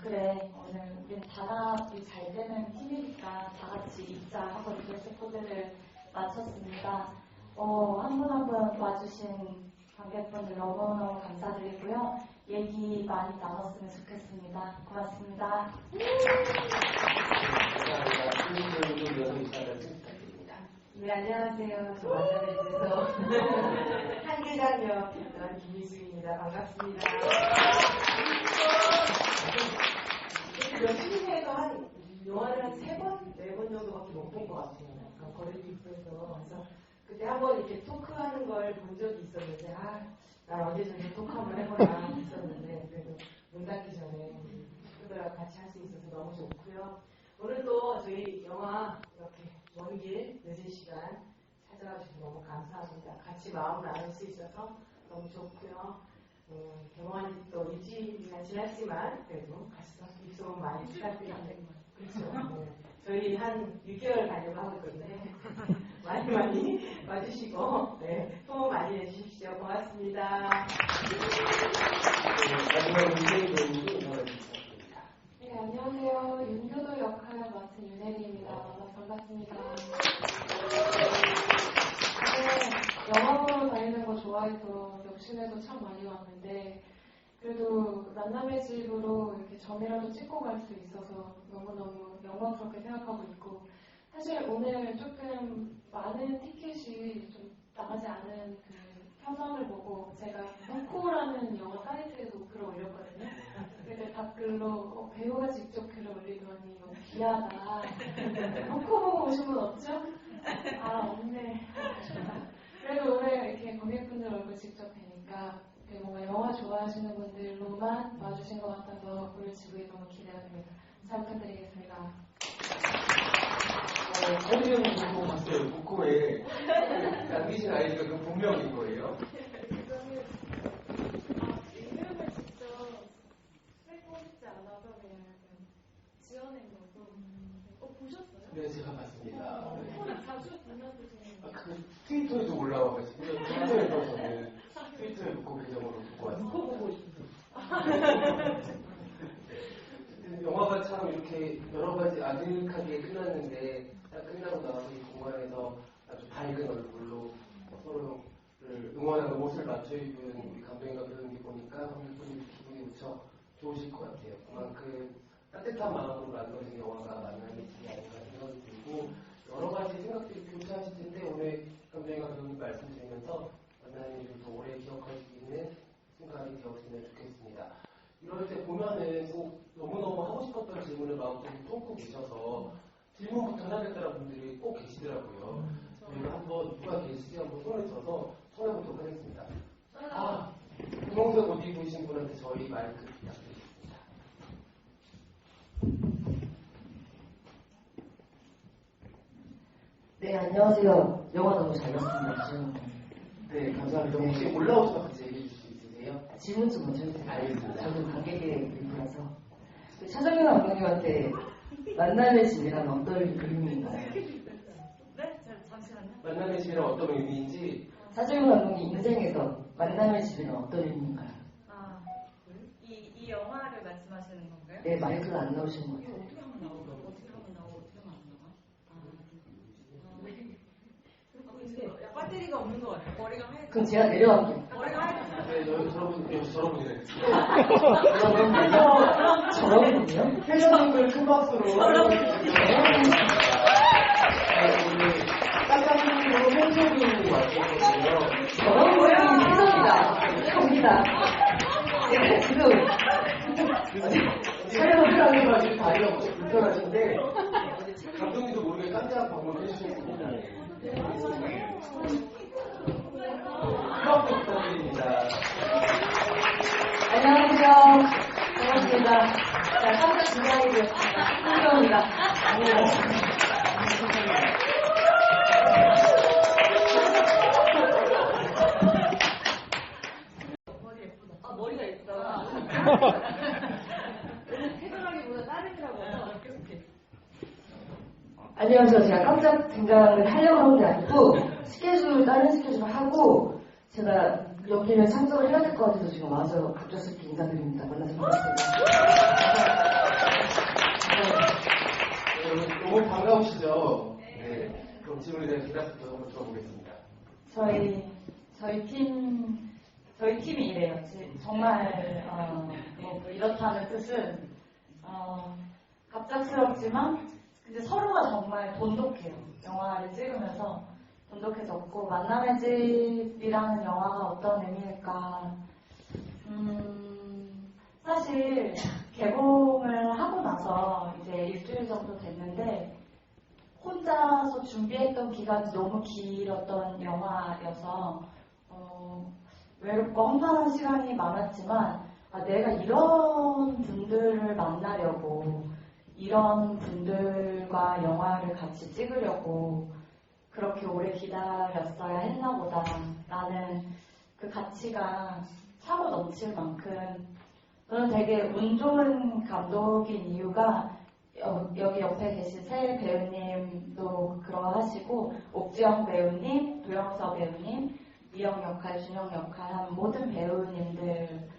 그래, 오늘 우린 단합이 잘 되는 팀이니까 다 같이 입자 하고 드레스 코드를 마쳤습니다. 한 분 한 분 와주신 관객분들 너무너무 감사드리고요. 얘기 많이 나눴으면 좋겠습니다. 고맙습니다. 네, 안녕하세요. 저 만남에서 한계장역 김희수입니다. 반갑습니다. 열심히해서 한 영화를 한 3번, 4번 정도밖에 못 본 것 같아요. 거리도 있어서. 그래서 그때 한번 이렇게 토크하는 걸 본 적이 있었는데, 난 언제 저렇게 토크 한번 해보라 했었는데, 그래도 문 닫기 전에 친구들하고 같이 할 수 있어서 너무 좋고요. 오늘 또 저희 영화 이렇게 먼 길 늦은 시간 찾아와 주셔서 너무 감사합니다. 같이 마음 나눌 수 있어서 너무 좋고요. 개봉한 지 또 일주일이나 지났지만 그래도 같이 입소문 많이 부탁드립니다. 그렇죠. 네. 저희 한 6개월 가려고 하고 있거든요. 많이 와주시고 소문 많이 내주십시오. 고맙습니다. 네, 안녕하세요. 윤교도 역할을 맡은 윤혜리입니다. 만나서 반갑습니다. 영화 보러 다니는 거 좋아해서 역시에도 참 많이 왔는데 그래도 만남의 집으로 이렇게 전이라도 찍고 갈 수 있어서 너무너무 영광스럽게 생각하고 있고 사실 오늘 조금 많은 티켓이 좀 나가지 않은 그 편성을 보고 제가 홍코라는 영화 사이트에도 글을 올렸거든요. 그때 답글로 배우가 직접 글을 올리더니 너무 귀하다. 홍코 보고 오신 분 없죠? 없네. 그래도 오늘 이렇게 관객분들 얼굴 직접 뵈니까 뭔가 영화 좋아하시는 분들로만 와주신 것 같아서 오늘 지구에 너무 기대가 됩니다. 잘 부탁드리겠습니다. 설명 보고 봤어요. 북코에 남기신 아이디가 그 본명인 거예요? 이름을 직접 쓰고 싶지 않아서 그냥 지어낸 거고. 보셨어요? 네, 제가 봤습니다. 자주 보면 보시는 거. 그 트위터에도 올라와가지고 트위터에서 저는 트위터에 북코 계정으로 듣고 왔어요. 보고 싶어요. 영화가 참 이렇게 여러 가지 아늑하게 끝났는데 딱 끝나고 나서 이 공간에서 아주 밝은 얼굴로 서로를 응원하는 옷을 맞춰 입은 우리 감독님과 배우님 보니까 관객분들 기분이 무척 좋으실 것 같아요. 그만큼 따뜻한 마음으로 만들어진 영화가 만남의 집이 아닌가 생각이 들고 여러 가지 생각들이 교차하실 텐데 오늘 감독님과 배우님 말씀 드리면서 만남의 집을 더 오래 기억할 수 있는 순간이 되었으면 좋겠습니다. 이럴 때 보면은 꼭 너무너무 하고 싶었던 질문을 마음속에 품고 계셔서 질문부터 해야겠다는 분들이 꼭 계시더라고요. 저희가 한번 누가 계시지 한번 손을 들어서 청해보도록 하겠습니다. 분홍색 옷 입고 계신 분한테 저희 마이크 부탁드리겠습니다. 네, 안녕하세요. 영화 너무 잘 봤습니다. 네, 감사합니다. 혹시 올라오셔서 같이 얘기해 주실 수 있으세요? 질문 좀 먼저 해주세요. 알겠습니다. 저도 관객의 일부라서. 차정현 감독님한테 만남의 집이란 어떤 의미인가요? 네? 잠시만요. 만남의 집이란 어떤 의미인지 차정현 감독님 인생에서 만남의 집이란 어떤 의미인가요? 이 영화를 말씀하시는 건가요? 네, 마이크가 안 나오시는 것 같아요. 어떻게 하면 나오고 어떻게 하면 안 나와? 배터리가 없는 것 같아요. 머리가 하얘. 그럼 제가 내려갈게요. 머리가 하얘. 네, 저러분이네. 저러거든요? 회장님들 큰 박수로 깜짝이로 현석이 왔거든요. 저런 모양이 해석이다. 갑니다. 제가 지금 촬영을 하는 지금 다리가 무척 불편하신데 감독님도 모르게 깜짝 방문을 해주셨습니다. 수업 부탁드립니다. 안녕하세요. 반갑습니다. 자, 깜짝 긴장이 되었습니다. 홍정입니다. 안녕하세요. 머리가 예쁘다. 해결하기보다 다른이라고 해서 안녕하세요. 제가 깜짝 등장을 하려고 한 게 아니고 다른 스케줄을 하고 제가 여기는 참석을 해야 될 것 같아서 지금 와서 갑작스럽게 인사드립니다. 만나서 반갑습니다. 저희 팀이 이래요. 정말 뭐 이렇다는 뜻은 갑작스럽지만 근데 서로가 정말 돈독해요. 영화를 찍으면서 돈독해졌고 만남의 집이라는 영화가 어떤 의미일까? 사실 개봉을 하고 나서 이제 일주일 정도 됐는데 혼자서 준비했던 기간이 너무 길었던 영화여서 외롭고 험난한 시간이 많았지만 내가 이런 분들을 만나려고 이런 분들과 영화를 같이 찍으려고 그렇게 오래 기다렸어야 했나 보다 라는 그 가치가 차고 넘칠 만큼 저는 되게 운 좋은 감독인 이유가 여기 옆에 계신 세 배우님도 그러하시고 옥지영 배우님, 도영서 배우님, 미영 역할, 준영 역할 한 모든 배우님들에게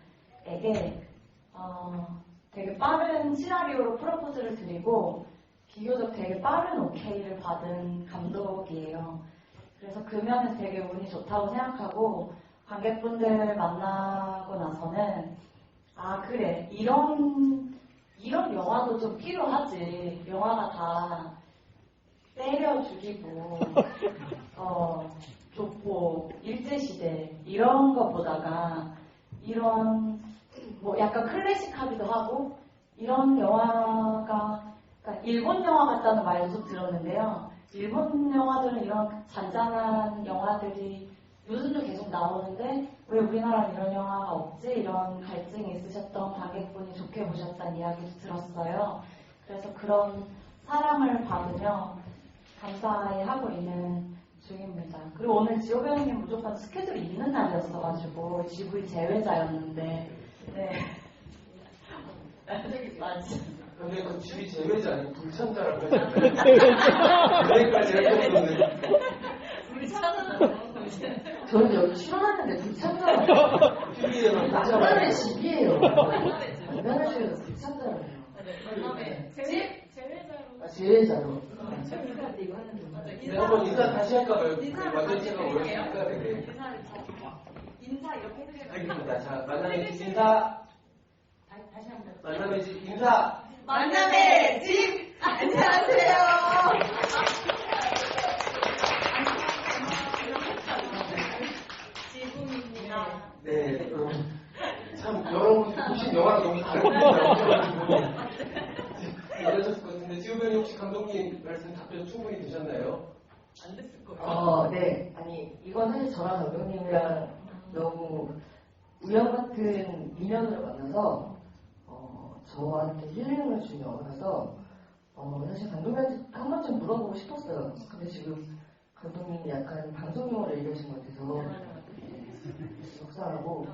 되게 빠른 시나리오로 프로포즈를 드리고 비교적 되게 빠른 오케이를 받은 감독이에요. 그래서 그 면에서 되게 운이 좋다고 생각하고 관객분들 만나고 나서는 그래 이런 영화도 좀 필요하지. 영화가 다 때려 죽이고 좋고 일제시대 이런 거보다가 이런 뭐 약간 클래식하기도 하고 이런 영화가 그러니까 일본 영화 같다는 말도 들었는데요. 일본 영화들은 이런 잔잔한 영화들이 요즘도 계속 나오는데 왜 우리나라는 이런 영화가 없지? 이런 갈증이 있으셨던 관객분이 좋게 보셨다는 이야기도 들었어요. 그래서 그런 사랑을 받으며 감사해 하고 있는 중입니다. 그리고 오늘 지호 배우님 무조건 스케줄이 있는 날이었어가지고 GV 제외자였는데 네. 맞지. 근데 그 집이 제외자 아니고 불참자라고 하잖아요. 그래까지 했었는데. 저는 여기 출연하는데 불참자라고. TV에만 만남의 집이에요. 만남의 집에서 불참자라고요. 제외자로. 한번 인사 다시 할까봐요. 완전 제가 어려우니까 되게. 인사 이렇게 해드려요. 알겠습니다. 자, 만남의 집 인사. 다시 한번. 만남의 집 인사. 만남의 집! 안녕하세요. 지붕입니다. 네, 참 여러분들 보신 영화가 너무 다르거든요. 어떠셨을 것 같은데 지호 배우님 혹시 감독님 말씀 답변 충분히 되셨나요? 안 됐을 거예요. 네. 아니, 이건 사실 저랑 감독님이랑 너무 우연 같은 인연으로 만나서 저한테 힐링을 준 영화라서 사실 감독님한테 한 번쯤 물어보고 싶었어요. 근데 지금 감독님이 약간 방송용어를 얘기하신 것 같아서 속상하고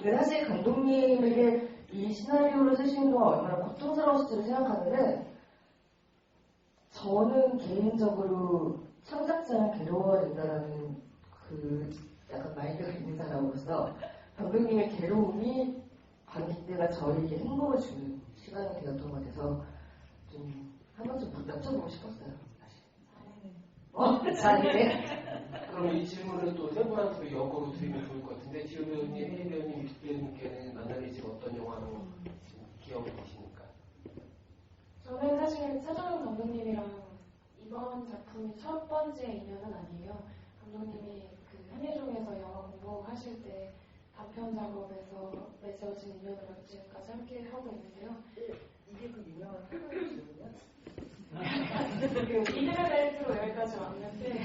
근데 사실 감독님에게 이 시나리오를 쓰시는 동안 얼마나 고통스러웠을지를 생각하는데 저는 개인적으로 창작자는 괴로워야 된다는 그 약간 마인드가 있는 사람으로서 감독님의 괴로움이 관객들과 저에게 행복을 주는 시간이 되었던 것 같아서 좀 한 번쯤 여쭤보고 싶었어요. 잘해. 그럼 이 질문을 또 세 분한테 역으로 드리면 좋을 것 같은데 지호 배우님, 혜리 배우님, 육 배우님께는 만남의 집 어떤 영화로 기억이 되십니까? 저는 사실 차정현 감독님이랑 이번 작품이 첫 번째 인연은 아니에요. 감독님이 그 한예종에서 영화 공부하실 때 단편 작업에서 맺어진 인연으로 지금까지 함께 하고 있는데요. 이게 그 유명한 한국의 지금이야? 그 이드레벨트로 여기까지 왔는데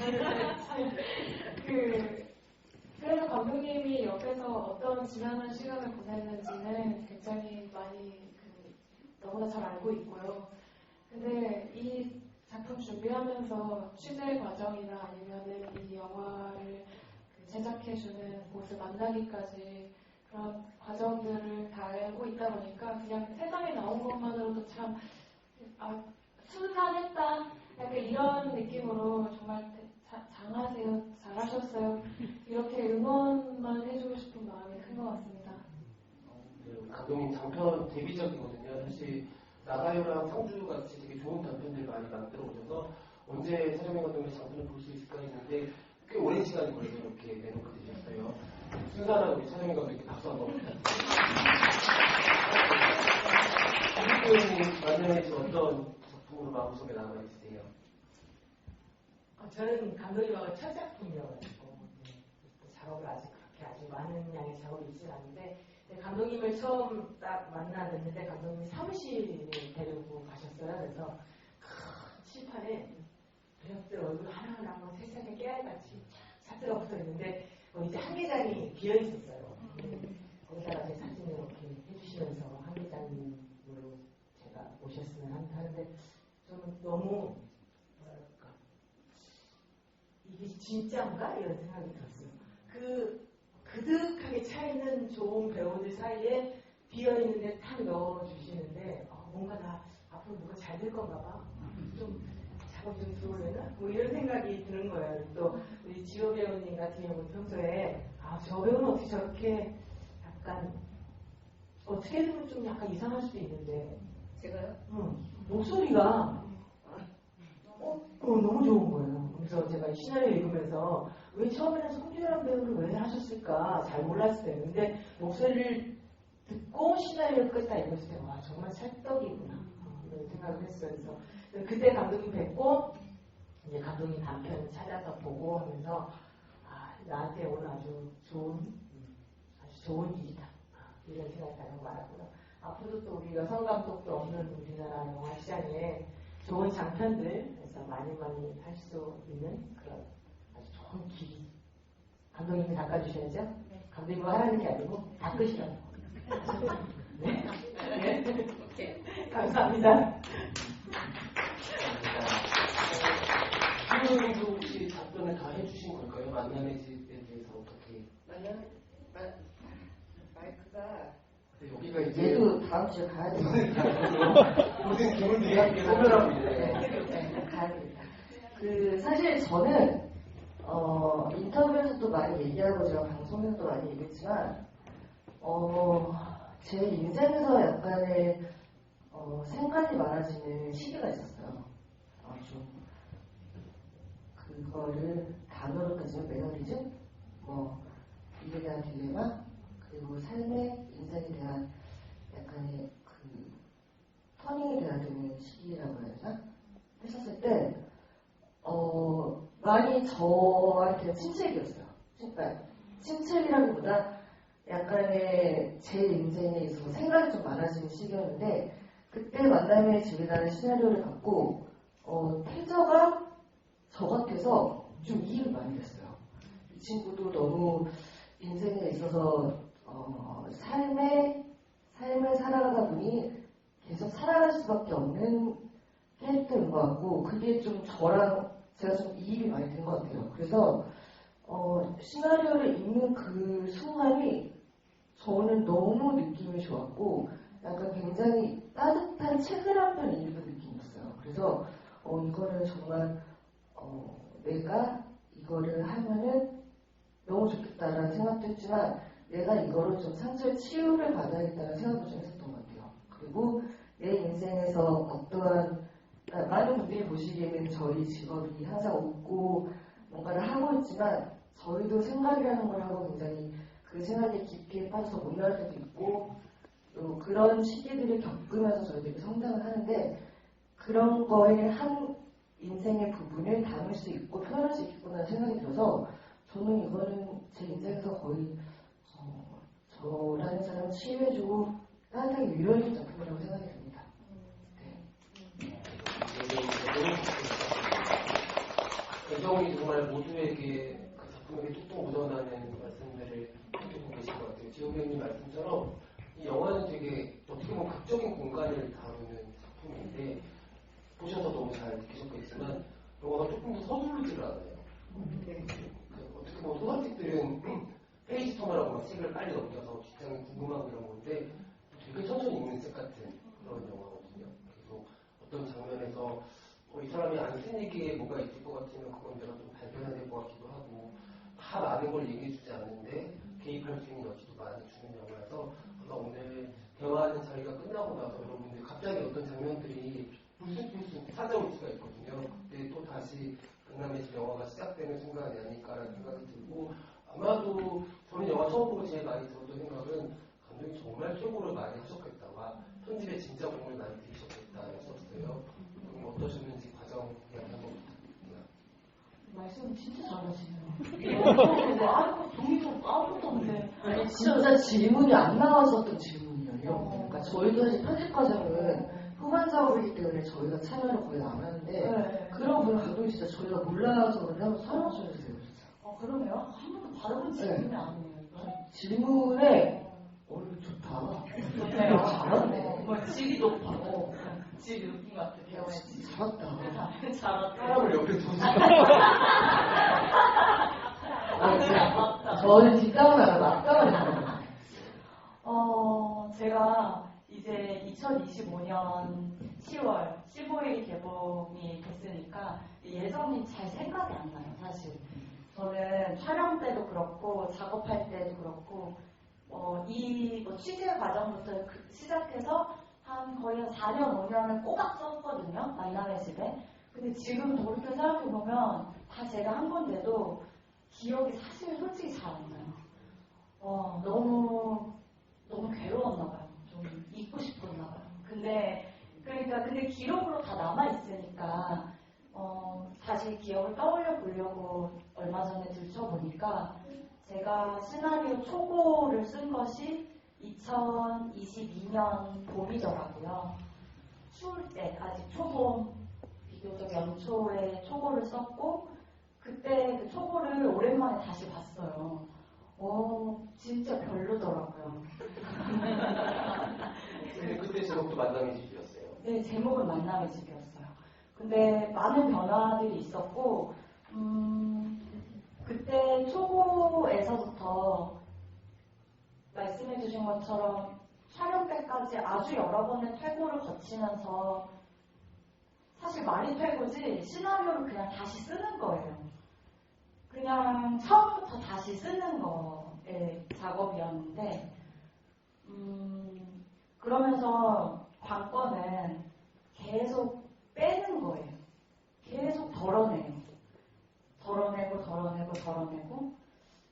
그래서 감독님이 옆에서 어떤 지난한 시간을 보냈는지는 굉장히 많이 너무나 잘 알고 있고요. 근데 이 작품 준비하면서 취재 과정이나 아니면은 이 영화를 제작해주는 곳을 만나기까지 그런 과정들을 다 알고 있다 보니까 그냥 세상에 나온 것만으로도 참 순탄했다 약간 이런 느낌으로 정말 잘하세요, 잘하셨어요 이렇게 응원만 해주고 싶은 마음이 큰 것 같습니다. 감독님 장편 데뷔작이거든요. 사실 나가요랑 상주 같이 되게 좋은 단편들 많이 만들어 오셔서 언제 차정현 감독님 장편을 볼 수 있을까 했는데 꽤 오랜 시간이 걸려서 이렇게 내놓게 되셨어요. 순산하고 우리 차정희 감독님께 박수 한번 부탁드립니다. 우리 배우님 만년에 어떤 작품으로 마음속에 남아있으세요? 저는 감독님하고 첫 작품이어가지고 작업을 아직 그렇게 아주 많은 양의 작업이 있지 않은데 감독님을 처음 딱 만나 뵀는데 감독님이 사무실에 데리고 가셨어요. 그래서 큰 칠판에 배역들 얼굴 하나하나 뭐 세상에 깨알같이 사트가 붙어 있는데 이제 한 계장이 비어 있었어요. 거기다가 제 사진을 이렇게 해주시면서 한 계장님으로 제가 모셨으면 하는데 저는 너무 뭐랄까 이게 진짜인가 이런 생각이 들었어요. 그 그득하게 차있는 좋은 배우들 사이에 비어있는데 탁 넣어주시는데 뭔가 나 앞으로 누가 잘 될 건가 봐. 좀 작업 좀 들어오려나? 뭐 이런 생각이 드는 거예요. 또 우리 지호 배우님 같은 경우는 평소에 저 배우는 어떻게 저렇게 약간 어떻게 보면 좀 약간 이상할 수도 있는데 제가요? 목소리가 너무 좋은 거예요. 그래서 제가 이 시나리오 읽으면서 왜 처음에는 송준현 배우를 왜 하셨을까 잘 몰랐어요. 근데 목소리를 듣고 시나리오를 끝다 읽었을 때 와 정말 찰떡이구나 이런 생각을 했어요. 그래서 그때 감독님 뵙고 이제 감독님 단편 찾아서 보고 하면서 나한테 오늘 아주 좋은 일이다 이런 생각이 나는 거 알았고요. 앞으로도 또 우리 여성 감독도 없는 우리나라 영화 시장에 좋은 장편들에서 많이 할 수 있는 그런 아주 좋은 길이 감독님이 닦아주셔야죠. 감독님이 하라는 게 아니고 닦으시라고. 네. 감사합니다. 김호영님도 혹시 답변을 다 해주신 걸까요? 만남의 집에 대해서 어떻게? 마이크가 여기가 이제 얘도 다음 주에 가야 돼요. 모든 기물들이 함께 소멸하고 있네요. 가야 됩니다. 사실 저는 인터뷰에서도 많이 얘기하고 제가 방송에서도 많이 얘기했지만 제 인생에서 약간의 생각이 많아지는 시기가 있었어요. 좀 그거를 단어로 따지면 매너리즘, 일에 대한 딜레마, 그리고 삶의 인생에 대한 약간의 터닝이 돼야 되는 시기라고 해야 되나? 했었을 때 많이 저한테 침체기였어요. 그러니까 침체기라기보다 약간의 제 인생에 있어서 생각이 좀 많아지는 시기였는데 그때 만남의 집이라는 시나리오를 갖고 태저가 저 같아서 좀 이해를 많이 했어요. 이 친구도 너무 인생에 있어서 삶을 살아가다 보니 계속 살아갈 수밖에 없는 캐릭터인 것 같고 그게 좀 저랑 제가 좀 이입이 많이 된 것 같아요. 그래서 시나리오를 읽는 그 순간이 저는 너무 느낌이 좋았고 약간 굉장히 따뜻한 책을 한 편 읽은 느낌이었어요. 그래서 이거는 정말 내가 이거를 하면은 너무 좋겠다라는 생각도 했지만 내가 이거로 좀 상처의 치유를 받아야겠다는 생각도 좀 했었던 것 같아요. 그리고 내 인생에서 어떠한 많은 분들이 보시기에는 저희 직업이 항상 웃고 뭔가를 하고 있지만 저희도 생각이라는 걸 하고 굉장히 그 생각에 깊이 빠져서 못 나올 때도 있고 또 그런 시기들을 겪으면서 저희들이 성장을 하는데 그런 거에 한 인생의 부분을 담을 수 있고 표현할 수 있겠구나 생각이 들어서 저는 이거는 제 인생에서 거의 저라는 사람을 치유해주고 따뜻하게 위로해준 작품이라고 생각이 듭니다. 애정이 정말 모두에게 그 작품에게 뚝뚝 묻어나는 말씀들을 해주고 계신 것 같아요. 지호배님 말씀처럼 이 영화는 되게 어떻게 보면 극적인 공간을 다루는 작품인데 보셔서 너무 잘 느끼셨겠지만 영화가 조금 더 서두르지를 않아요. 어떻게 보면 소설책들은 페이지 터널하고 막 책을 빨리 넘겨서 뒷장이 궁금하고 이런 건데 되게 천천히 읽는 책 같은 그런 영화거든요. 계속 어떤 장면에서 이 사람이 안 쓴 얘기에 뭐가 있을 것 같으면 그건 내가 좀 발견해야 될 것 같기도 하고 다 많은 걸 얘기해주지 않는데 개입할 수 있는 여지도 많이 주는 영화여서 아마 오늘 대화하는 자리가 끝나고 나서 여러분들 갑자기 어떤 장면들이 불쑥불쑥 찾아올 수가 있거든요. 근데 또 다시 강남의 집 영화가 시작되는 순간이 아닐까라는 생각이 들고 아마도 저는 영화 처음 보고 제일 많이 들었던 생각은 감독이 정말 최고를 많이 하셨겠다와 편집에 진짜 공을 많이 들이셨겠다였었어요. 그럼 어떠셨는지 과정 이야기 한번 부탁드립니다. 말씀 진짜 잘하시네요. 아이고, 종이 좀 까먹었는데. 아니, 진짜 질문이 안 나왔었던 질문이에요. 그러니까 저희도 사실 편집 과정은 후반 작업이기 때문에 저희가 참여를 거의 안 하는데 네. 그런 부분 감독이 진짜 저희가 몰라서 그런데 한번 설명해 주세요. 그러네요. 한 번도 받아본 질문이 아니에요. 이거. 질문에 좋다. 좋네요. 잘하네. 정말 질이 높아. 질이 높은 것 같아, 배우의 질. 잘했다. 잘한다. 사람을 옆에 두고 저는 뒷담은 안 하고 앞담은 안 해요. 제가 이제 2025년 10월 15일 개봉이 됐으니까 예정이 잘 생각이 안 나요, 사실. 저는 촬영 때도 그렇고 작업할 때도 그렇고 이 취재 과정부터 시작해서 거의 한 4년, 5년을 꼬박 썼거든요, 만남의 집에. 근데 지금 돌이켜 생각해보면 다 제가 한 건데도 기억이 사실 솔직히 잘 안 나요. 너무 괴로웠나 봐요. 좀 잊고 싶었나 봐요. 근데 기록으로 다 남아있으니까 다시 기억을 떠올려 보려고 얼마 전에 들춰보니까 제가 시나리오 초고를 쓴 것이 2022년 봄이더라고요. 추울 때, 아직 초봄, 비교적 연초에 초고를 썼고, 그때 그 초고를 오랜만에 다시 봤어요. 진짜 별로더라고요. 근데 그때 제목도 만남의 집이었어요. 네, 제목은 만남의 집이었어요. 근데 많은 변화들이 있었고, 그때 초고에서부터 말씀해주신 것처럼 촬영 때까지 아주 여러 번의 퇴고를 거치면서 사실 말이 퇴고지 시나리오를 그냥 다시 쓰는 거예요. 그냥 처음부터 다시 쓰는 거의 작업이었는데 그러면서 관건은 계속 빼는 거예요. 계속 덜어내요. 덜어내고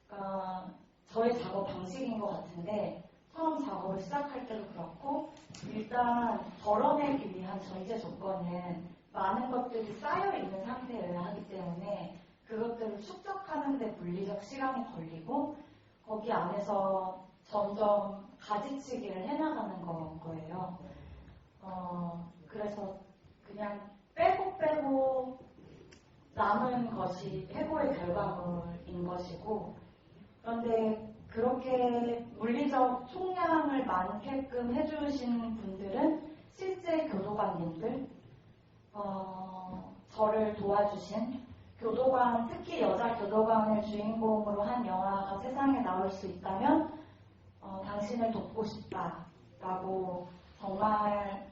그러니까 저의 작업 방식인 것 같은데 처음 작업을 시작할 때도 그렇고 일단 덜어내기 위한 전제 조건은 많은 것들이 쌓여있는 상태여야 하기 때문에 그것들을 축적하는 데 물리적 시간이 걸리고 거기 안에서 점점 가지치기를 해나가는 거예요. 그래서 그냥 빼고 남은 것이 퇴고의 결과물인 것이고 그런데 그렇게 물리적 총량을 많게끔 해주신 분들은 실제 교도관님들 저를 도와주신 교도관, 특히 여자 교도관을 주인공으로 한 영화가 세상에 나올 수 있다면 당신을 돕고 싶다라고 정말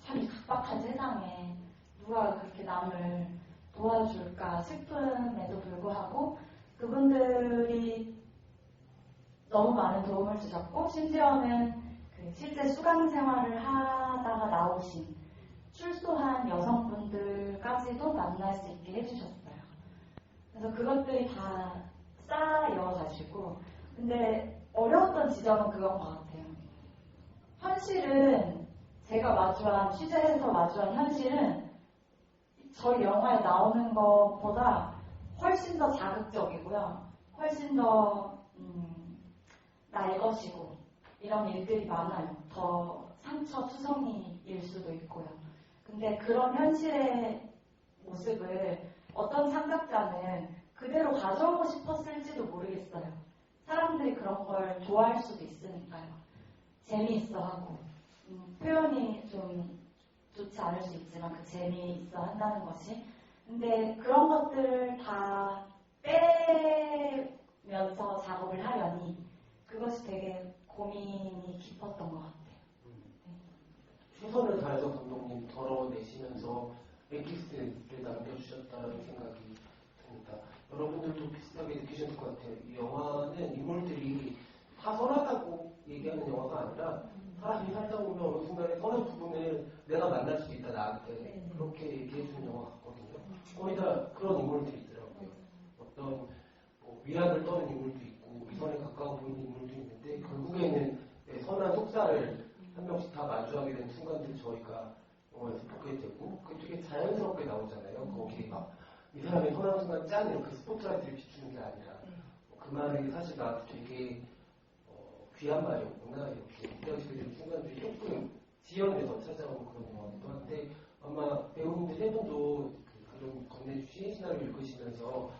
참 이 각박한 세상에 누가 그렇게 남을 도와줄까 싶음에도 불구하고 그분들이 너무 많은 도움을 주셨고 심지어는 실제 수강 생활을 하다가 나오신 출소한 여성분들까지도 만날 수 있게 해주셨어요. 그래서 그것들이 다 쌓여가지고 근데 어려웠던 지점은 그건 것 같아요. 현실은 제가 취재해서 마주한 현실은 저희 영화에 나오는 것보다 훨씬 더 자극적이고요. 훨씬 더 날 것이고 이런 일들이 많아요. 더 상처투성이일 수도 있고요. 근데 그런 현실의 모습을 어떤 창작자는 그대로 가져오고 싶었을지도 모르겠어요. 사람들이 그런 걸 좋아할 수도 있으니까요. 재미있어 하고 표현이 좀 좋지 않을 수 있지만 그 재미있어 한다는 것이 근데 그런 것들을 다 빼면서 작업을 하려니 그것이 되게 고민이 깊었던 것 같아요. 최선을 다해서 감독님 덜어내시면서 엑기스트를 남겨주셨다는 생각이 듭니다. 여러분들도 비슷하게 느끼셨을 것 같아요. 이 영화는 인물들이 다 선하다고 얘기하는 영화가 아니라 사람이 살다 보면 어느 순간에 선한 부분을 내가 만날 수도 있다 나한테 그렇게 얘기해주는 영화 같거든요. 거의 다 그 위안을 떠는 인물도 있고 이선에 가까워 보이는 인물도 있는데 결국에는 선한 속사를 한 명씩 다 마주하게 된 순간들 저희가 영화에서 보게 되고 그게 되게 자연스럽게 나오잖아요. 거기에 막 이 사람의 선한 순간 짠 이렇게 스포트라이트를 비추는 게 아니라 그 말이 사실 나한테 되게 귀한 말이었구나 이렇게 느껴지게 되는 순간들이 조금 지연돼서 찾아오는 그런 영화기도 한데 아마 배우님들 세 분도 그런 건네주신 시나리오 읽으시면서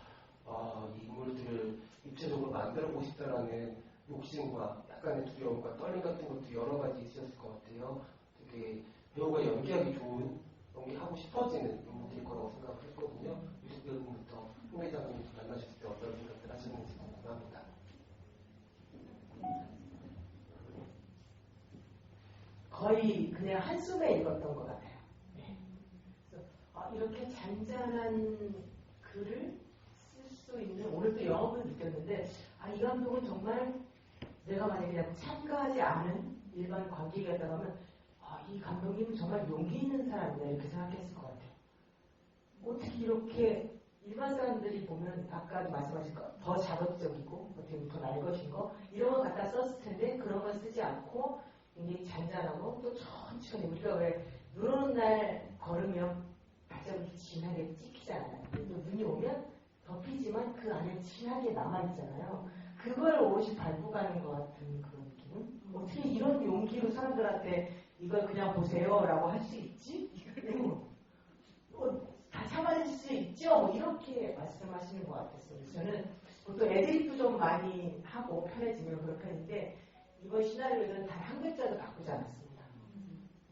이 인물들을 입체적으로 만들어보고 싶다라는 욕심과 약간의 두려움과 떨림 같은 것도 여러 가지 있으셨을 것 같아요. 되게 배우가 연기하기 좋은, 연기하고 싶어지는 인물들일 거라고 생각을 했거든요. 유식 배우님부터 홍 회장님 만나셨을 때 어떤 생각들 하셨는지 궁금합니다. 거의 그냥 한숨에 읽었던 것 같아요. 네. 그래서 이렇게 잔잔한 글을 쓸 수 있는 오늘 또 영업을 느꼈는데 이 감독은 정말 내가 만약에 그냥 참가하지 않은 일반 관객이었다고 하면 이 감독님은 정말 용기 있는 사람이다 이렇게 생각했을 것 같아요. 어떻게 이렇게 일반 사람들이 보면 아까도 말씀하신 거 더 자극적이고 어떻게 더 날것인 거 이런 거 갖다 썼을 텐데 그런 걸 쓰지 않고 굉장히 잔잔하고 또 천천히 우리가 왜 눈 오는 날 걸으면 발자국이 진하게 찍히잖아요. 또 눈이 오면 덮이지만 그 안에 진하게 남아있잖아요. 그걸 옷이 밟고 가는 것 같은 그런 느낌. 어떻게 이런 용기로 사람들한테 이걸 그냥 보세요 라고 할 수 있지? 다 참아낼 수 있죠? 뭐 이렇게 말씀하시는 것 같았어요. 저는 보통 애드립도 좀 많이 하고 편해지면 그런 편인데 이번 시나리오는 단 한 글자도 바꾸지 않았습니다.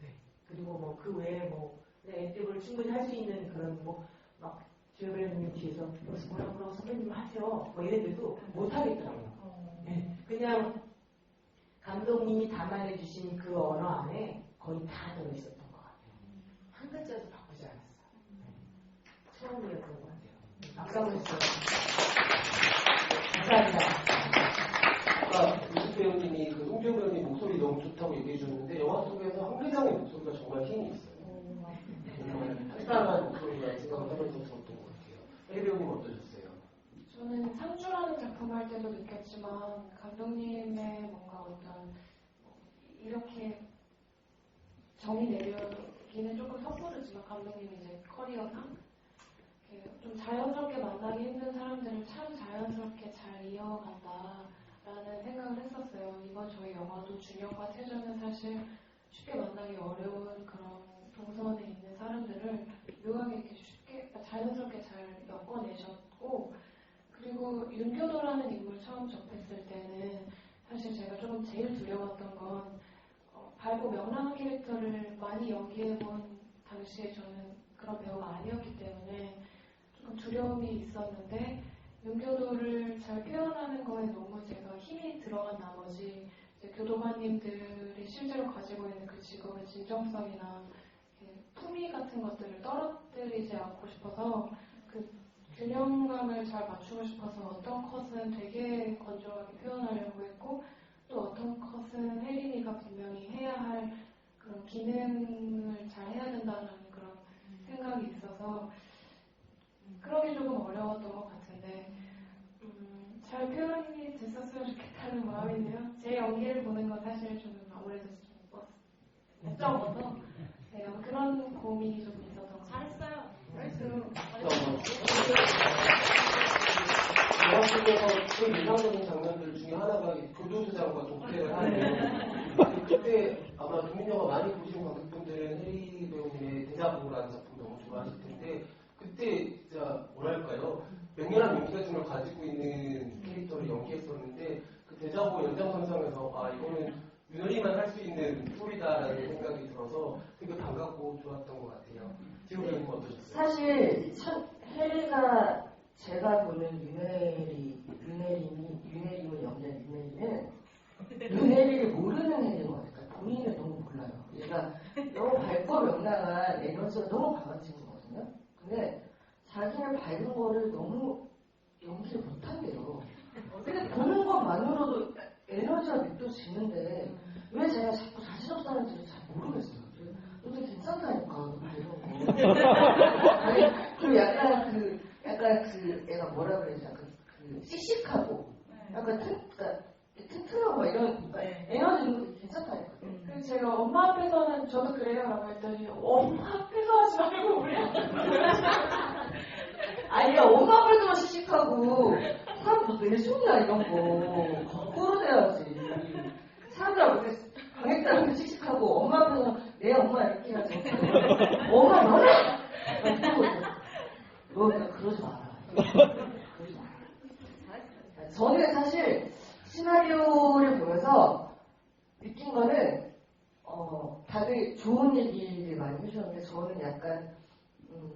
네. 그리고 뭐 그 외에 뭐 애드립을 충분히 할 수 있는 그런 막 주연배우님 뒤에서 여기서 뭐라고 선배님 하세요. 뭐 이래도 못 하겠더라고요. 네. 그냥 감독님이 담아내 주신 그 언어 안에 거의 다 들어있었던 것 같아요. 한 글자도 바꾸지 않았어요. 처음이었던 것 같아요. 박수 한번 주세요. 감사합니다. 아까 유식 배우님이 그 송지효 배우님 목소리 너무 좋다고 얘기해 주셨는데 영화 속에서 황 회장의 목소리가 정말 힘이 있어요. 정말 활달한 목소리가 생각을 하면서 들었던 것 같아요. 혜리 배우님 어떠셨어요? 저는 상주라는 작품 할 때도 느꼈지만 감독님의 뭔가 어떤 이렇게 정의 내려기는 조금 섣부르지만 감독님이 이제 커리어상 좀 자연스럽게 만나기 힘든 사람들을 참 자연스럽게 잘 이어간다라는 생각을 했었어요. 이번 저희 영화도 준혁과 태전은 사실 쉽게 만나기 어려운 그런 동선에 있는 사람들을 묘하게 이렇게 쉽게 자연스럽게 잘 엮어내셨고 그리고 윤교도라는 인물 처음 접했을 때는 사실 제가 조금 제일 두려웠던 건 밝고 명랑한 캐릭터를 많이 연기해본 당시에 저는 그런 배우가 아니었기 때문에 조금 두려움이 있었는데 윤교도를 잘 표현하는 거에 너무 제가 힘이 들어간 나머지 이제 교도관님들이 실제로 가지고 있는 그 직업의 진정성이나 품위 같은 것들을 떨어뜨리지 않고 싶어서 그 균형감을 잘 맞추고 싶어서 어떤 컷은 되게 건조하게 표현하려고 했고 또 어떤 컷은 혜린이가 분명히 해야 할 그런 기능을 잘 해야 된다는 그런 생각이 있어서 그런 게 조금 어려웠던 것 같은데 잘 표현이 됐었으면 좋겠다는 마음이네요. 제 연기를 보는 건 사실 좀 아무래도 좀 걱정어서 네, 그런 고민이 좀 있어서 잘했어요. 영화 속에서 제일 인상적인 장면들 중에 하나가 교도소장과 독대를 하는 그때 아마 국민영화 많이 보신 관객분들은 혜리 배우님의 데자부라는 작품 너무 좋아하실 텐데 그때 진짜 뭐랄까요 맹렬한 용기가짐을 가지고 있는 캐릭터를 연기했었는데 그 데자부 연장선상에서 이거는 윤여리만 할 수 있는 소리다라는 생각이 들어서 되게 반갑고 좋았던 것 같아요. 지금 배우님 어떠셨어요? 사실 혜리가 제가 보는 윤혜림을 연기한 윤혜리를 모르는 혜리인 것 같아요. 본인을 너무 몰라요. 얘가 너무 밝고 명랑한 에너지가 너무 강한 친구거든요. 근데 자기는 밝은 거를 너무 연기를 못한대요. 근데 보는 것만으로도 에너지가 느껴지는데 왜 제가 자꾸 자신 없다는지를 잘 모르겠어요. 너도 괜찮다니까, 너 밝은 거. 아니, 그리고 약간 그, 애가 뭐라 그러지? 약간 그, 씩씩하고, 약간 튼튼하고 막 이런 에너지 있는 것도 괜찮다 했거든요. 그래서 제가 엄마 앞에서는 저도 그래요 라고 했더니 엄마 앞에서 하지 말고 우리 아니, 엄마 앞에서만 씩씩하고, 사람 너 내숭이야, 이런 거. 거꾸로 돼야지. 사람들하고 관객들한테 씩씩하고, 엄마 앞에서 내 엄마 이렇게 해야지. 엄마, 너네! 너 그냥 그러지 마라. 그러지 마라. 저는 사실, 시나리오를 보면서 느낀 거는, 다들 좋은 얘기를 많이 해주셨는데, 저는 약간,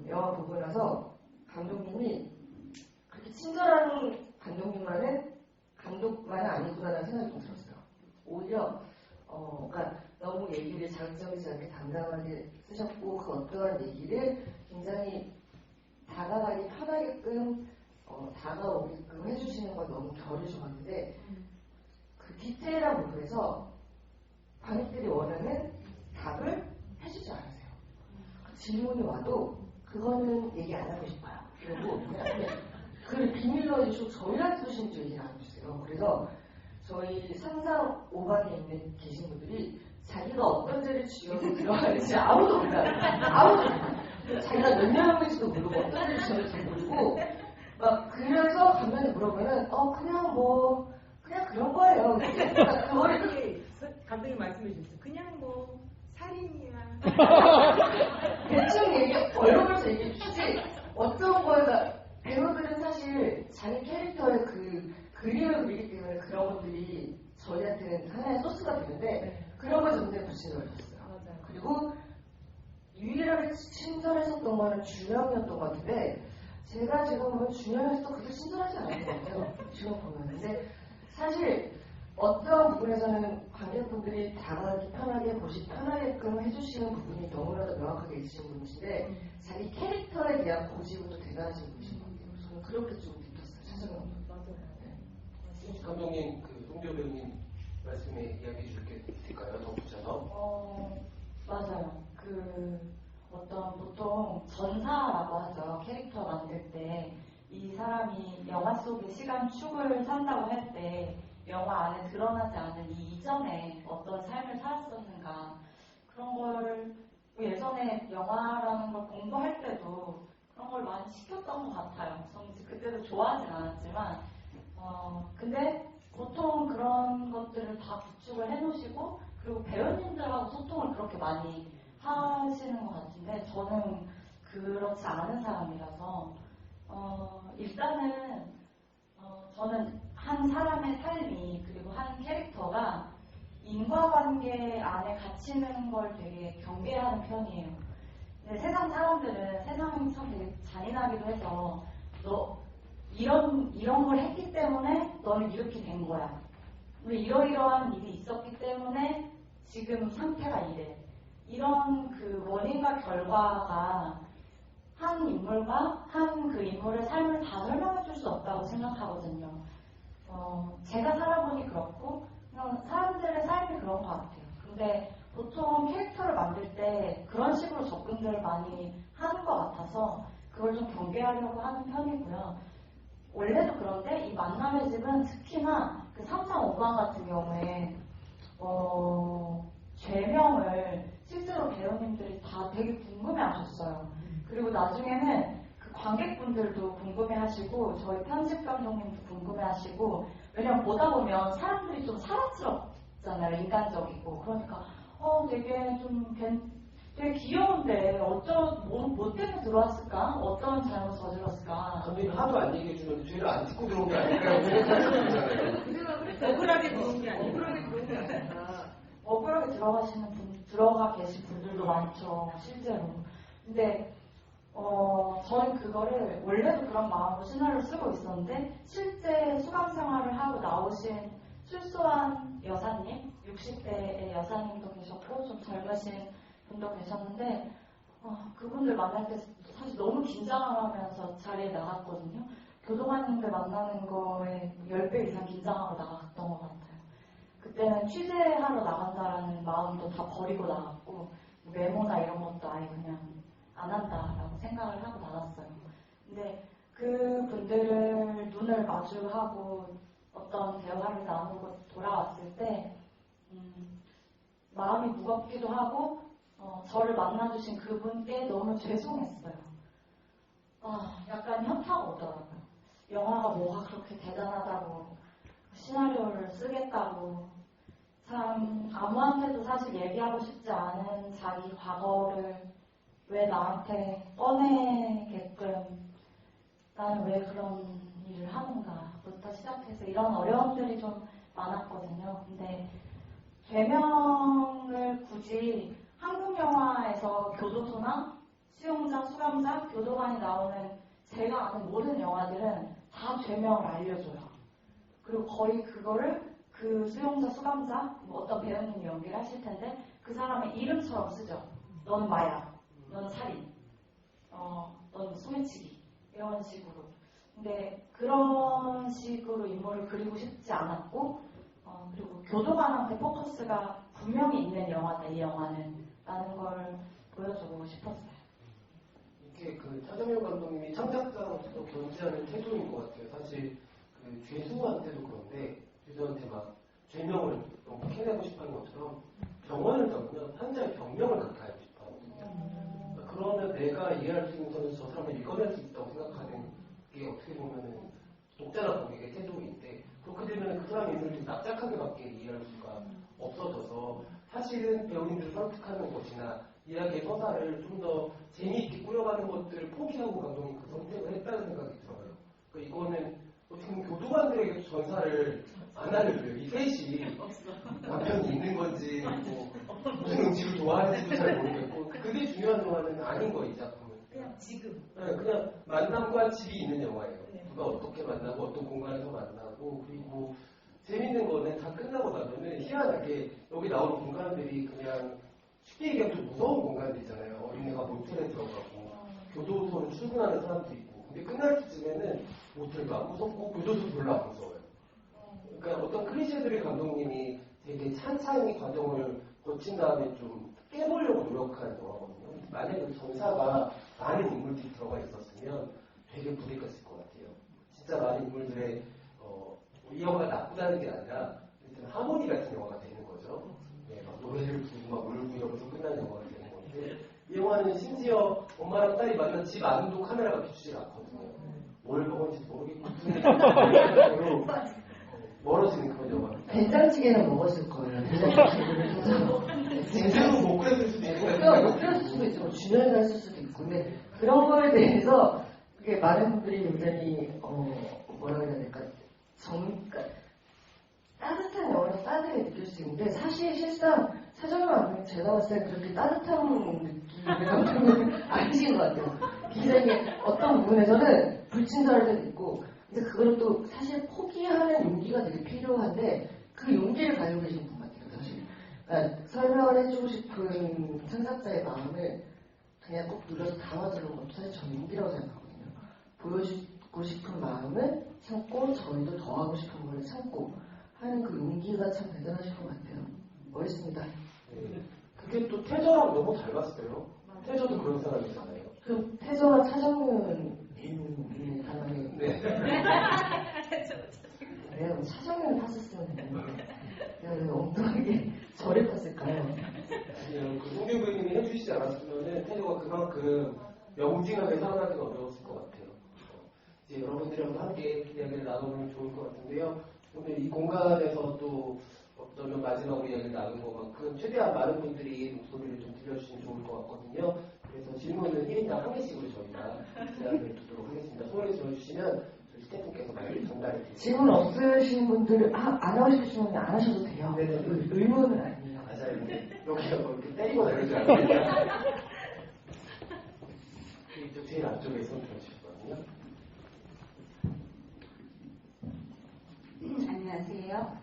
영화 보고 나서, 감독님이 그렇게 친절한 감독만은 아니구나라는 생각이 좀 들었어요. 오히려 그러니까 너무 얘기를 자극적이지 않게 당당하게 쓰셨고 그 어떠한 얘기를 굉장히 다가가기 편하게끔 다가오게끔 해주시는 건 너무 결이 좋았는데 그 디테일한 부분에서 관객들이 원하는 답을 해주지 않으세요. 질문이 와도 그거는 얘기 안 하고 싶어요. 그리고 그걸 비밀로 해주시고 저희한테도 심지어 얘기를 안 해주세요. 그래서 저희 상상 5강에 계신 분들이 자기가 어떤 죄를 지어서 들어가는지 아무도 몰라요. 아무도 몰라요. 자기가 몇 명인지도 모르고 어떤 죄를 지었는지 모르고 막 그래서 감독님 물어보면 그냥 그런 거예요. 그러니까 그거를 감독님 말씀해 주셨어요. 그냥 뭐 살인이야. 대충 얼굴에서 얘기해 주시지 어떤 거에가 배우들은 사실 자기 캐릭터의 그 그림을 그리기 때문에 그런 것들이 저희한테는 하나의 소스가 되는데 그런 걸 전제에 붙이는 거였어요. 맞아요. 그리고 유일하게 친절했었던 거는 준영이었던 것 같은데 제가 지금 보면 준영이었을 때 그렇게 친절하지 않은 것 같아요. 지금 보면. 근데 사실 어떤 부분에서는 관객분들이 다가가기 편하게 보시 편하게끔 해주시는 부분이 너무나도 명확하게 있으신 분이신데 자기 캐릭터에 대한 고집은 또 대단하신 분이신 것 같아요. 저는 그렇게 좀 느꼈어요. 차정현 신지 감독님, 송지효 배우님 말씀에 이야기해 줄 게 있을까요? 더 붙여서? 맞아요. 보통 전사라고 하죠. 캐릭터 만들 때 이 사람이 영화 속의 시간 축을 산다고 할 때 영화 안에 드러나지 않은 이 이전에 어떤 삶을 살았었는가 그런 걸 예전에 영화라는 걸 공부할 때도 그런 걸 많이 시켰던 것 같아요. 저는 그때도 좋아하진 않았지만 근데 보통 그런 것들을 다 구축을 해놓으시고 그리고 배우님들하고 소통을 그렇게 많이 하시는 것 같은데 저는 그렇지 않은 사람이라서 일단은 저는 한 사람의 삶이 그리고 한 캐릭터가 인과관계 안에 갇히는 걸 되게 경계하는 편이에요. 근데 세상 사람들은 세상이 참 되게 잔인하기도 해서 너 이런 걸 했기 때문에 너는 이렇게 된 거야. 이러이러한 일이 있었기 때문에 지금 상태가 이래. 이런 그 원인과 결과가 한 인물과 한 그 인물의 삶을 다 설명해 줄 수 없다고 생각하거든요. 제가 살아보니 그렇고 그냥 사람들의 삶이 그런 것 같아요. 근데 보통 캐릭터를 만들 때 그런 식으로 접근들을 많이 하는 것 같아서 그걸 좀 경계하려고 하는 편이고요. 원래도 그런데 이 만남의 집은 특히나 그 3상 5강 같은 경우에 죄명을 실제로 배우님들이 다 되게 궁금해하셨어요. 그리고 나중에는 그 관객분들도 궁금해하시고 저희 편집 감독님도 궁금해하시고 왜냐면 보다 보면 사람들이 좀 사랑스럽잖아요. 인간적이고 그러니까 되게 되게 귀여운데 뭐 때문에 들어왔을까? 어떤 잘못 저질렀을까? 감독님 하도 안 얘기해 주면 죄를 안 듣고 들어온 게 아닐까요? 생각하시는 거잖아요. 그 생각을 억울하게 들어온 게 아니라 억울하게 들어가 계신 분들도 많죠, 실제로. 근데, 저는 그거를 원래도 그런 마음으로 시나리오를 쓰고 있었는데, 실제 수감 생활을 하고 나오신 출소한 여사님, 60대의 여사님도 계셨고, 좀 젊으신 분도 계셨는데, 그분들 만날 때 사실 너무 긴장하면서 자리에 나갔거든요. 교도관님들 만나는 거에 10배 이상 긴장하고 나갔던 것 같아요. 그때는 취재하러 나간다라는 마음도 다 버리고 나갔고 메모나 이런 것도 아예 그냥 안 한다라고 생각을 하고 나갔어요. 근데 그 분들을 눈을 마주하고 어떤 대화를 나누고 돌아왔을 때 마음이 무겁기도 하고 저를 만나주신 그분께 너무 죄송했어요. 약간 현타가 오더라고요. 영화가 뭐가 그렇게 대단하다고 시나리오를 쓰겠다고 참 아무한테도 사실 얘기하고 싶지 않은 자기 과거를 왜 나한테 꺼내게끔 나는 왜 그런 일을 하는가부터 시작해서 이런 어려움들이 좀 많았거든요. 근데 죄명을 굳이 한국 영화에서 교도소나 수용자, 수감자, 교도관이 나오는 제가 아는 모든 영화들은 다 죄명을 알려줘요. 그리고 거의 그거를 그 수용자, 수감자, 뭐 어떤 배우님이 연기를 하실 텐데 그 사람의 이름처럼 쓰죠. 너는 마약, 너는 살인, 너는 소매치기 이런 식으로. 근데 그런 식으로 인물을 그리고 싶지 않았고 그리고 교도관한테 포커스가 분명히 있는 영화다 이 영화는 라는 걸 보여주고 싶었어요. 이게 그 차정현 감독님이 창작자로서 견지하는 태도인 것 같아요. 사실 그 죄수한테도 그런데 죄수한테 막 죄명을 너무 캐내고 싶어하는 것처럼 병원을 가면 환자의 병명을 그렇게 알고 싶어하거든요. 그러면 내가 이해할 수 있는 선에서 저 사람을 읽어낼 수 있다고 생각하는 게 어떻게 보면은 독자나 고객의 태도인데 그렇게 되면 그 사람 인물이 납작하게밖에 이해할 수가 없어져서 사실은 배우님들 설득하는 것이나 이야기의 서사를 좀 더 재미있게 꾸려가는 것들을 포기하고 감독님 그 선택을 했다는 생각이 들어요. 그러니까 이거는 어떻게 보면 교도관들에게 전사를 안 알려줘요. 이 셋이 남편이 있는 건지 뭐 무슨 음식을 좋아하는지도 잘 모르겠고 그게 중요한 영화는 아닌 거예요. 이 작품은. 그냥 지금. 네, 그냥 만남과 집이 있는 영화예요. 누가 어떻게 만나고 어떤 공간에서 만나고 그리고 재밌는 거는 다 끝나고 나면은 희한하게 여기 나오는 공간들이 그냥 쉽게 얘기하면 좀 무서운 공간들이잖아요. 어린애가 모텔에 들어가고 교도소로 출근하는 사람도 있고 근데 끝날 때쯤에는 모텔도 안 무섭고 교도소도 별로 안 무서워요. 그러니까 어떤 클리셰들의 감독님이 되게 찬찬히 과정을 거친 다음에 좀 깨보려고 노력하는 영화거든요. 만약에 전사가 많은 인물들이 들어가 있었으면 되게 부대꼈을 것 같아요. 진짜 많은 인물들의 이 영화가 나쁘다는 게 아니라 일단 하모니 같은 영화가 되는 거죠. 네, 막 노래를 부르고 막 울고 이러면서 끝나는 영화가 되는 건데 이 영화는 심지어 엄마랑 딸이 만난 집 안도 카메라가 비추질 않거든요. 뭘 먹었는지 모르겠고 무슨 얘기로 멀어지는 그런 영화. 된장찌개는 먹었을 거예요. 된장찌개를 제대로 못 그렸을 수도 있는 그러니까 못 그렸을 수도 있고 준연이가 했을 수도 있고 근데 그런 거에 대해서 그게 많은 분들이 굉장히 뭐라 그래야 될까 그러니까 따뜻한 영화를 따뜻하게 느낄 수 있는데 사실 실상 차정현 감독님 제가 봤을 때 그렇게 따뜻한 느낌의 감독은 아니신 것 같아요. 굉장히 어떤 부분에서는 불친절할 때도 있고 근데 그걸 또 사실 포기하는 용기가 되게 필요한데 그 용기를 가지고 계신 분 같아요. 사실 그러니까 설명을 해주고 싶은 창작자의 마음을 그냥 꼭 눌러서 담아주는 것도 사실 저는 용기라고 생각하거든요. 보여주고 싶은 마음을 참고 저희도 더 하고 싶은 걸 참고 하는 그 용기가 참 대단하신 것 같아요. 멋있습니다. 네. 그게 또 태저랑 너무 닮았어요. 태저도 그런 사람이잖아요. 그 태저와 차정윤 사람이 네. 내가 차정윤을 탔었으면 됐는데 내가 왜 엉뚱하게 저를 탔을까요? 아니요. 그 송경 배우님이 해주시지 않았으면은 태저가 그만큼 명징하게 살아나기가 어려웠을 것 같아요. 이제 여러분들이랑도 함께 이야기를 나눠보면 좋을 것 같은데요. 오늘 이 공간에서 또 어쩌면 마지막으로 이야기를 나눈 것만큼 최대한 많은 분들이 목소리를 좀 들려주시면 좋을 것 같거든요. 그래서 질문은 1인당 1개씩으로 저희가 제안을 두도록 하겠습니다. 손을 들어주시면 저희 스태프께서 많이 전달해 드리겠습니다. 질문 없으신 분들은 안 하고 싶으시면 안 하셔도 돼요. 네네. 의무는 아니에요. 맞아요. 여기가 뭐 이렇게 때리고 내리지 않으니까. 이쪽 제일 앞쪽에 손 들어주시거든요. 안녕하세요.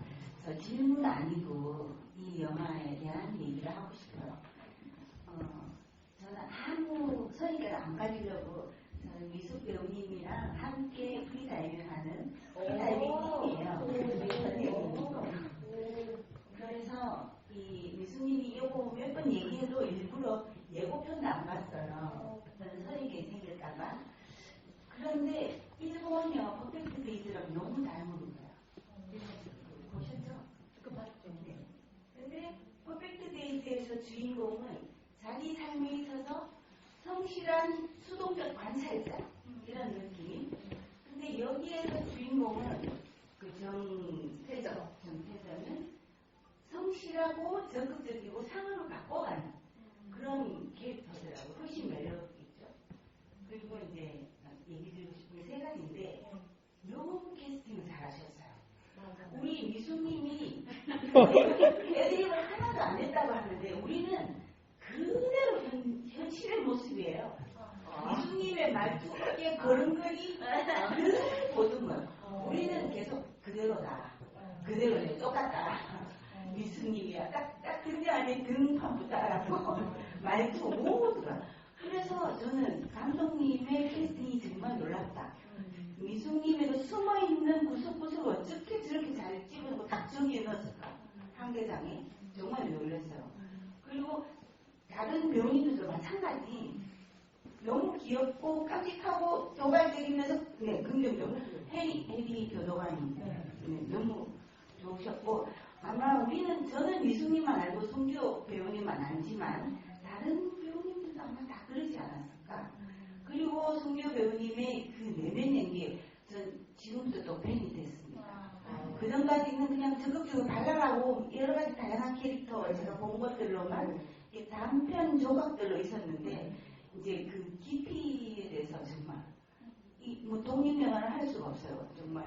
저 질문 아니고 이 영화에 대한 얘기를 하고 싶어요. 저는 아무 선입견 안 가지려고 저는 미숙 배우님이랑 함께 프리다이빙 하는 프리다이빙 팀이에요. 그래서 이 미숙님이 이거 몇 번 얘기해도 일부러 예고편도 안 봤어요. 저는 선입견이 생길까봐. 그런데 일본 영화 퍼펙트 데이즈랑 너무 닮은 거예요. 주인공은 자기 삶에 있어서 성실한 수동적 관찰자 이런 느낌. 근데 여기에서 주인공은 그 정태전은 성실하고 적극적이고 상으로 바꿔가는 그런 캐릭터더라고요. 훨씬 매력 있죠. 그리고 이제 얘기 드리고 싶은 게 세 가지인데 너무 캐스팅을 잘하셨어요. 우리 미수님이 애드립을 하나도 안 했다고 하는데 우리는 그대로 현실의 모습이에요. 미수님의 말투에 걸음걸이 그대로 보던 거예요. 우리는 계속 그대로다. 그대로 이제 똑같다. 미수님이야. 딱 등장하니 등판부터 알아보고 말투 모두가. 그래서 저는 감독님의 캐스팅이 정말 놀랍다. 미숙님에도 숨어있는 구석구석을 어떻게 저렇게 잘 찍어놓고 딱 저기에 넣었을까. 한계장에. 정말 놀랐어요. 그리고 다른 배우님들도 마찬가지. 너무 귀엽고 깜찍하고 도발적이면서 네, 긍정적으로 해리 교도관님 너무 좋으셨고 아마 저는 미숙님만 알고 송지호 배우님만 알지만 다른 배우님들도 아마 다 그러지 않았을까. 그리고 송지호 배우님의 그 내면 연기 전 지금도 또 팬이 됐습니다. 그 전까지는 그냥 적극적으로 발랄하고 여러 가지 다양한 캐릭터 제가 본 것들로만 단편 조각들로 있었는데 이제 그 깊이에 대해서 정말 뭐 독립영화를 할 수가 없어요. 정말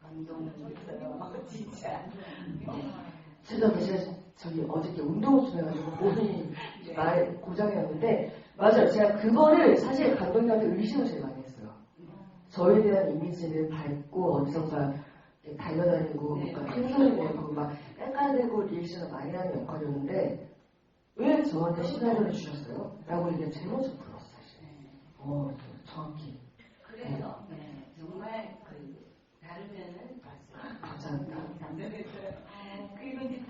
감동이었어요. 진짜. 제가 저기 어저께 운동을 좀 해가지고 몸이 많이 고장이었는데 맞아요. 제가 그거를 사실 감독님한테 의심을 제일 많이 했어요. 저에 대한 이미지는 밝고 어디선가 달려다니고 뭔가 큰 소리 내고 막 깔깔대고 리액션을 많이 하는 역할이었는데 왜 저한테 시나리오를 주셨어요? 라고 이게 제 모습 불렀어요. 사실. 정확히. 그래서 정말 다른 면을 봤어요. 감사합니다. 감사했어요. 그리고 이제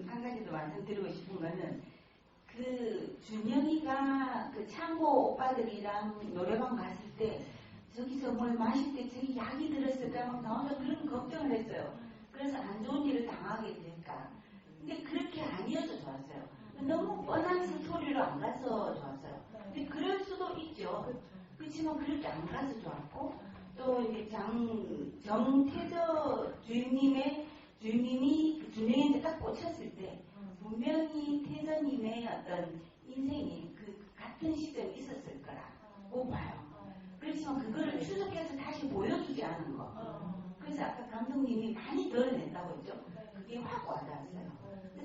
한 가지 더 말씀드리고 싶은 거는 준영이가 창고 오빠들이랑 노래방 갔을 때 저기서 뭘 마실 때 저기 약이 들었을까 막 나와서 그런 걱정을 했어요. 그래서 안 좋은 일을 당하게 될까. 근데 그렇게 아니어서 좋았어요. 너무 뻔한 스토리로 안 가서 좋았어요. 근데 그럴 수도 있죠. 그렇지만 그렇게 안 가서 좋았고 또 이제 정태저 주임님이 준영이한테 딱 꽂혔을 때 분명히 태저님의 어떤 인생이 같은 시점에 있었을 거라고 봐요. 그렇지만 그거를 추적해서 다시 보여주지 않은 거. 그래서 아까 감독님이 많이 드러냈다고 했죠. 그게 확 와닿았어요.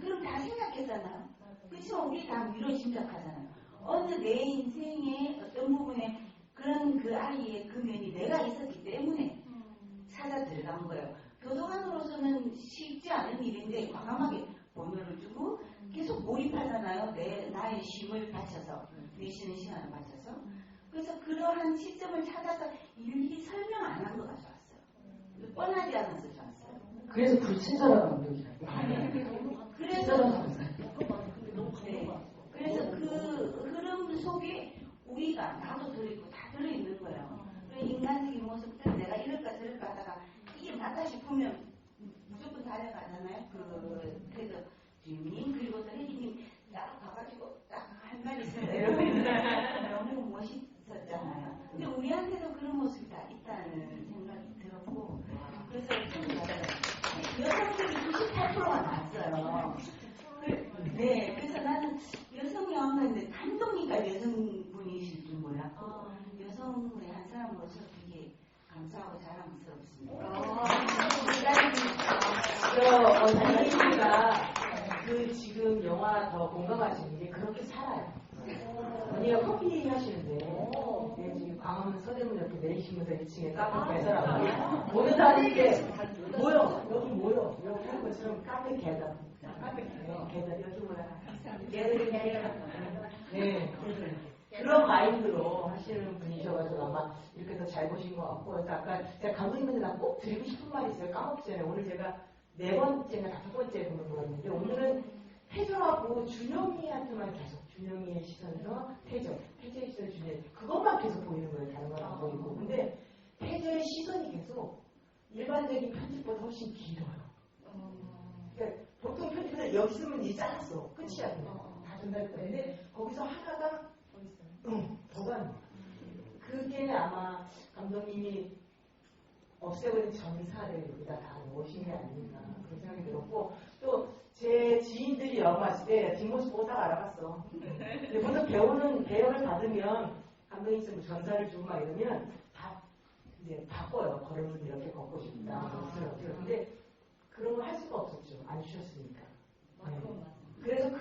그럼 다 생각했잖아요. 그렇지만 우리 다 미로 짐작하잖아요. 어느 내 인생의 어떤 부분에 그런 그 아이의 그 면이 내가 있었기 때문에 찾아 들어간 거예요. 교도관으로서는 쉽지 않은 일인데 과감하게 번호를 주고 계속 몰입하잖아요. 나의 쉼을 바쳐서 내 쉬는 시간을 바쳐서. 그래서 그러한 시점을 찾아서 일일이 설명 안 한 거가 좋았어요. 뻔하지 않아서 좋았어요. 그래서 불친절한 감독이라고. 그래서 그 흐름 속에 우리가 나도 들어있고 다 들어있는 거예요. 인간적인 모습들 내가 이럴까 저럴까 하다가 이게 맞다 싶으면 무조건 달려가잖아요. 그래서 주임님 그리고 또 혜진님 딱 가가지고 딱 한 말 있어요. 너무 멋있었잖아요. 근데 우리한테도 그런 모습이 다 있다는 생각이 들었고 그래서 참 좋아요. 여성들이 98%가 나왔어요. 네, 그래서 나는 여성 영화인데 감독님까지 여성분이실 줄 몰랐고 여성의 한 사람으로서 되게 감사하고 자랑스럽습니다. 언니가 지금 영화 더 공감하시는 게 그렇게 살아요. 언니가 커피 하시는데 지금 광화문 서대문 이렇게 내리시면서 2층에 카페 계세라고 모든 사람이 이렇게 모여 여기 모여 이렇게 하는 것처럼 카페 계단 여기 모여 네 그런 마인드로 하시는 분이셔가지고 아마 이렇게 더 잘 보신 것 같고 그래서 아까 제가 감독님한테 나 꼭 드리고 싶은 말이 있어요. 까먹잖아요. 오늘 제가 4번째나 5번째 분을 보았는데 오늘은 태저하고 준영이한테만 계속 준영이의 시선에서 태저의 시선 준영이 그것만 계속 보이는 거예요. 다른 건 안 보이고 근데 태저의 시선이 계속 일반적인 편집보다 훨씬 길어요. 그러니까 보통 편집보다 여기 쓰면 이 짧았어. 끝이야. 다 전달했다. 근데 거기서 하나가 더간 그게 아마 감독님이 없애버린 전사를 여기다 다 넣으신 게 아닌가 그런 생각이 들었고 또 제 지인들이 영화 봤을 때 뒷모습 보고 딱 알아봤어. 근데 보통 배우를 받으면 감독님 있으면 전사를 주고 막 이러면 다 이제 바꿔요. 걸음을 이렇게 걷고 싶다. 근데 그런 걸 할 수가 없었죠. 안 주셨으니까. 그래서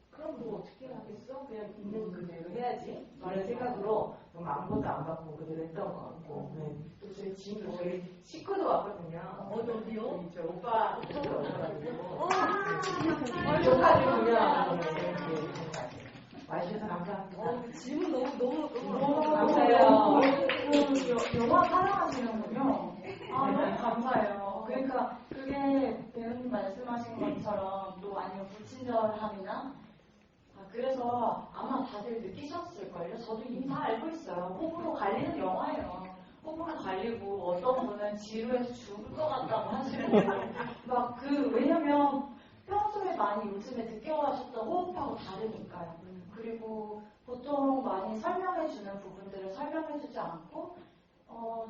그럼 뭐 어떻게 하겠어? 그냥 있는 그대로 해야지. 저는 생각으로 아무것도 안 받고 그대로 했던 것 같고. 네. 또 저희 지인도 저희 식구도 왔거든요. 어디요? 저 오빠 식구도 오셔가지고. 축하드리면 와주셔서 감사합니다. 질문 너무 감사해요. 영화 사랑하시는군요. 아, 너무 감사해요. 그러니까 그게 배우님 말씀하신 것처럼 또 아니면 불친절함이나 그래서 아마 다들 느끼셨을걸요. 저도 이미 다 알고 있어요. 호불호 갈리는 영화예요. 호불호 갈리고 어떤 분은 지루해서 죽을 것 같다고 하시고 왜냐면 평소에 많이 요즘에 느껴하셨던 호흡하고 다르니까요. 그리고 보통 많이 설명해주는 부분들을 설명해주지 않고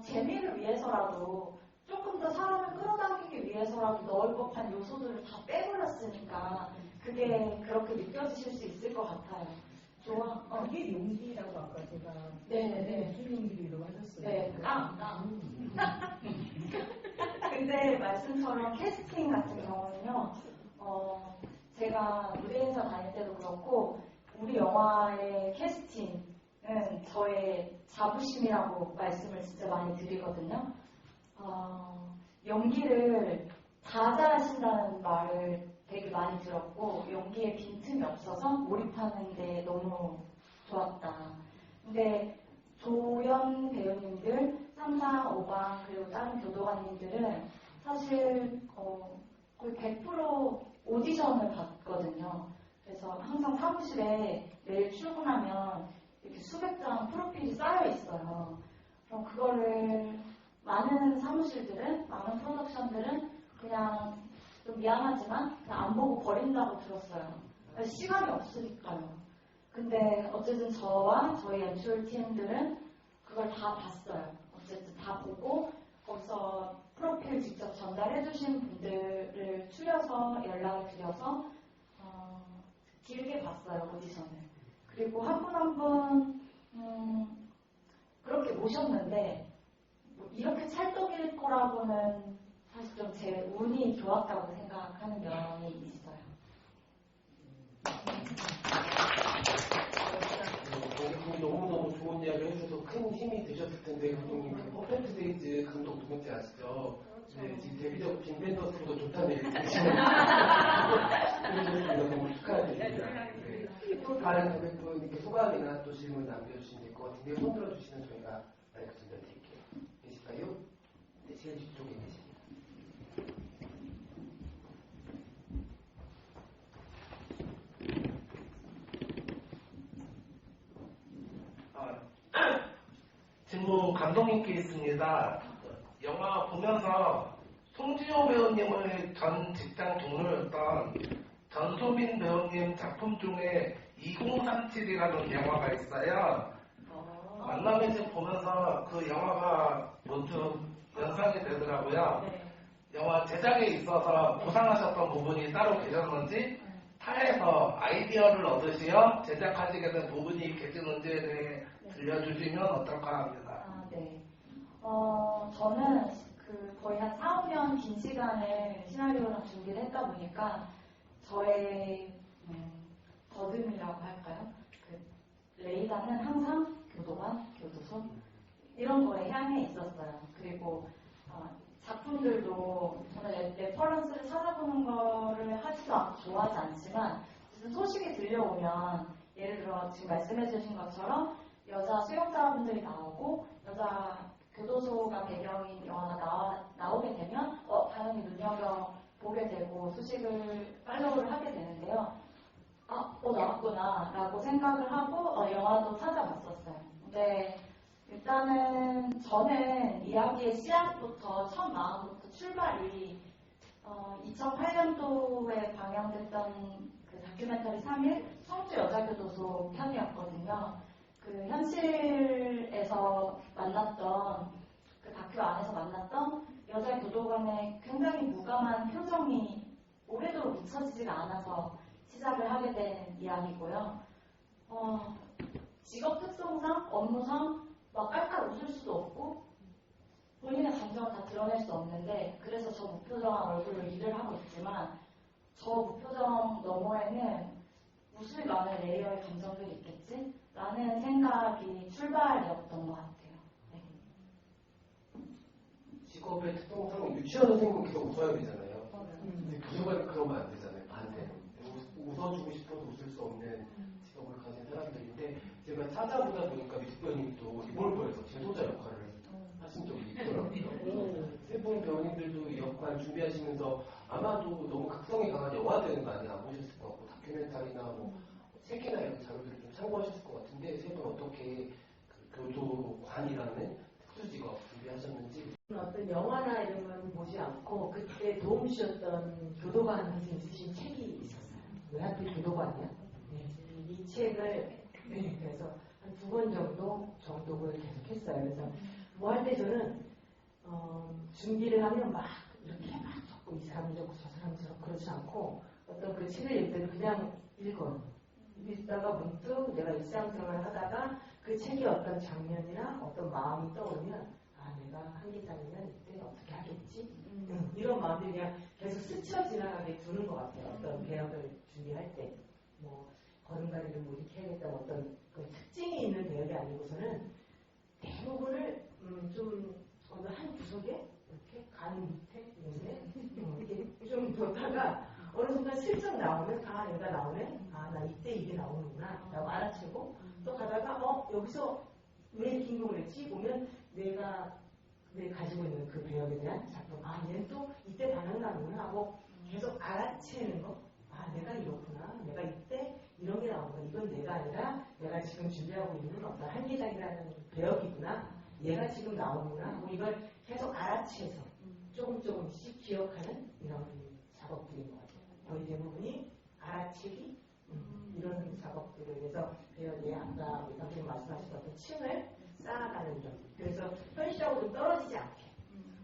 재미를 위해서라도 조금 더 사람을 끌어당기기 위해서라도 넣을 법한 요소들을 다 빼버렸으니까 그게 그렇게 느껴지실 수 있을 것 같아요. 그게 용기라고 아까 제가 네네네. 무슨 용기로 하셨어요? 네, 근데 말씀처럼 캐스팅 같은 경우는요, 제가 무대에서 다닐 때도 그렇고 우리 영화의 캐스팅은 저의 자부심이라고 말씀을 진짜 많이 드리거든요. 연기를 다 잘하신다는 말을 되게 많이 들었고 연기에 빈틈이 없어서 몰입하는데 너무 좋았다. 근데 조연 배우님들, 3, 4, 5방 그리고 다른 교도관님들은 사실 거의 100% 오디션을 받거든요. 그래서 항상 사무실에 매일 출근하면 이렇게 수백 장 프로필이 쌓여 있어요. 그럼 그거를 많은 사무실들은, 많은 프로덕션들은 그냥 좀 미안하지만 그냥 안 보고 버린다고 들었어요. 시간이 없으니까요. 근데 어쨌든 저와 저희 연출팀들은 그걸 다 봤어요. 어쨌든 다 보고 거기서 프로필 직접 전달해주신 분들을 추려서 연락을 드려서 길게 봤어요, 오디션을. 그리고 한 분 한 분 그렇게 모셨는데 이렇게 찰떡일 거라고는 사실 좀 제 운이 좋았다고 생각하는 면이 있어요. 감독님 너무너무 좋은 이야기를 해주셔서 큰 힘이 되셨을 텐데 감독님 그 퍼펙트 데이즈 감독 누군지 아시죠? 네, 지금 데뷔작 빈 벤더스보다 좋다는 얘기 들으시면 너무 축하드립니다. 네. 또 다른 고객분께 소감이나 또 질문 남겨주시면 될 것 같은데 손 들어주시면 저희가 마이크 전달드릴게요. 계실까요? 네, 제일 뒤쪽에 계십니다. 질문 감독님께 있습니다. 영화 보면서 송지효 배우님의 전 직장 동료였던 전소민 배우님 작품 중에 2037이라는 영화가 있어요. 만남의 집 보면서 그 영화가 문득 연상이 되더라고요. 영화 제작에 있어서 고상하셨던 부분이 따로 계셨는지 타에서 아이디어를 얻으시어 제작하시게 된 부분이 계시는지에 대해 들려주시면 어떨까 합니다. 네. 저는 거의 한 4, 5년 긴 시간을 시나리오랑 준비를 했다 보니까 저의 더듬이라고 할까요? 레이다는 항상 교도관, 교도소 이런 거에 향해 있었어요. 그리고 작품들도 저는 레퍼런스를 찾아보는 거를 하지도 않고 좋아하지 않지만 소식이 들려오면 예를 들어 지금 말씀해 주신 것처럼 여자 수용자분들이 나오고 여자 교도소가 배경인 영화가 나오게 되면 당연히 눈여겨보게 되고 소식을 팔로우를 하게 되는데요. 나왔구나 라고 생각을 하고 영화도 찾아봤었어요. 근데 일단은 저는 이야기의 씨앗부터 첫 마음부터 출발이 2008년도에 방영됐던 그 다큐멘터리 3일 성주 여자교도소 편이었거든요. 그 현실에서 만났던 그 다큐 안에서 만났던 여자 교도관의 굉장히 무감한 표정이 오래도록 잊혀지지가 않아서 시작을 하게 된 이야기고요. 직업 특성상, 업무상 막 깔깔 웃을 수도 없고 본인의 감정을 다 드러낼 수 없는데 그래서 저 무표정한 얼굴로 일을 하고 있지만 저 무표정 너머에는 무수히 많은 레이어의 감정들이 있겠지? 라는 생각이 출발이었던 것 같아요. 네. 직업의 특성상 유치원 선생님은 계속 웃어야 되잖아요. 근데 교도관은 그러면 안 되잖아요. 반대로. 웃어주고 싶어도 웃을 수 없는 직업을 가진 사람들인데 제가 찾아보다 보니까 미특배우님도 이번 거에서 제도자 역할을 하신 적이 있더라고요. 세 분 배우님들도 이 역할 준비하시면서 아마도 너무 각성이 강한 영화들은 많이 안 보셨을 것 같고 다큐멘터리나 뭐 책이나 이런 자료들을 좀 참고하셨을 것 같은데 세 분 어떻게 그 교도관이라는 특수직업 준비하셨는지. 어떤 영화나 이런 건 보지 않고 그때 도움 주셨던 교도관 선생님 쓰신 책이 있었어요. 왜 하필 교도관이야? 네. 이 책을 그래서 한 2번 정도 정독을 계속했어요. 그래서 뭐 할 때 저는 준비를 하면 막 이렇게 막 적고 이 사람 적고 저 사람 적고 그렇지 않고 어떤 그 책을 읽을 때는 그냥 읽어요. 읽다가 문득 내가 일상생활을 하다가 그 책의 어떤 장면이나 어떤 마음이 떠오르면 내가 한기장이면 이때 어떻게 하겠지? 이런 마음들이 그냥 계속 스쳐 지나가게 두는 것 같아요. 어떤 배역을 준비할 때. 뭐, 걸음걸이를 뭐 이렇게 해야겠다. 어떤 그 특징이 있는 배역이 아니고서는 대부분을 좀 어느 한 구석에 이렇게 간 밑에 이렇게 좀 뒀다가 어느 순간 슬쩍 나오면 얘가 나오네? 나 이때 이게 나오는구나. 라고 알아채고 또 가다가 여기서 왜 긴급을 했지? 보면 내가 가지고 있는 그 배역에 대한 작품, 얘는 또 이때 반응나는구나 하고 계속 알아채는 거. 내가 이렇구나. 내가 이때 이런 게 나오는 거. 이건 내가 아니라 내가 지금 준비하고 있는 어떤 한기장이라는 배역이구나. 얘가 지금 나오는구나 하고 이걸 계속 알아채서 조금씩 기억하는 이런 작업들인 것 같아요. 거의 대부분이 알아채기 이런 작업들을 위해서 배역에 아까 우리 감독님 말씀하셨던 어떤 층을 쌓아가는 점. 그래서 현실하고 좀 떨어지지 않게.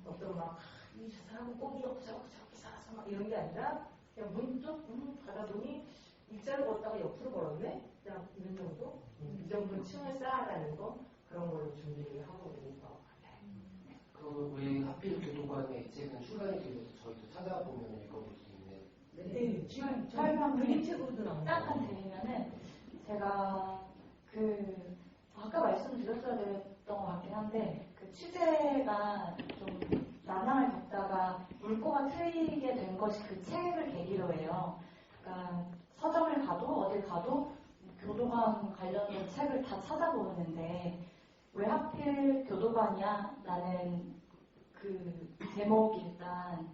어떤 저 사람은 꼭 이렇게 저렇게 살아서 막 이런 게 아니라 그냥 문득 가다 보니 일자를 걷다가 옆으로 걸었네? 그냥 이런 정도? 이 정도 층을 쌓아가는 거 그런 걸로 준비를 하고 있는 것 같아요. 왜 하필 교도관의 책은 출간이 되어서 저희도 찾아보면 읽어볼 수 있는. 네, 지금 설명 그림책으로도 나오는 약간 드리면은 제가 아까 말씀드렸어야 됐던 것 같긴 한데 그 취재가 좀 난항을 겪다가 물꼬가 트이게 된 것이 그 책을 계기로 해요. 그러니까 서점을 가도 어딜 가도 교도관 관련된 책을 다 찾아보는데 왜 하필 교도관이야? 라는 그 제목이 일단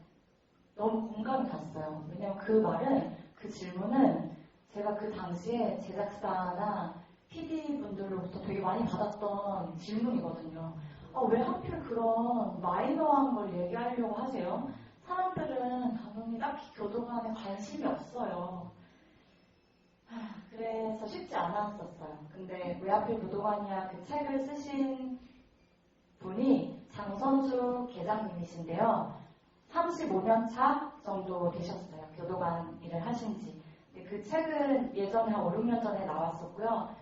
너무 공감이 갔어요. 왜냐면 그 질문은 제가 그 당시에 제작사나 PD분들로부터 되게 많이 받았던 질문이거든요. 왜 하필 그런 마이너한 걸 얘기하려고 하세요? 사람들은 당연히 딱히 교도관에 관심이 없어요. 그래서 쉽지 않았었어요. 근데 왜 하필 교도관이야? 그 책을 쓰신 분이 장선주 계장님이신데요. 35년 차 정도 되셨어요. 교도관 일을 하신 지. 그 책은 예전에 한 5, 6년 전에 나왔었고요.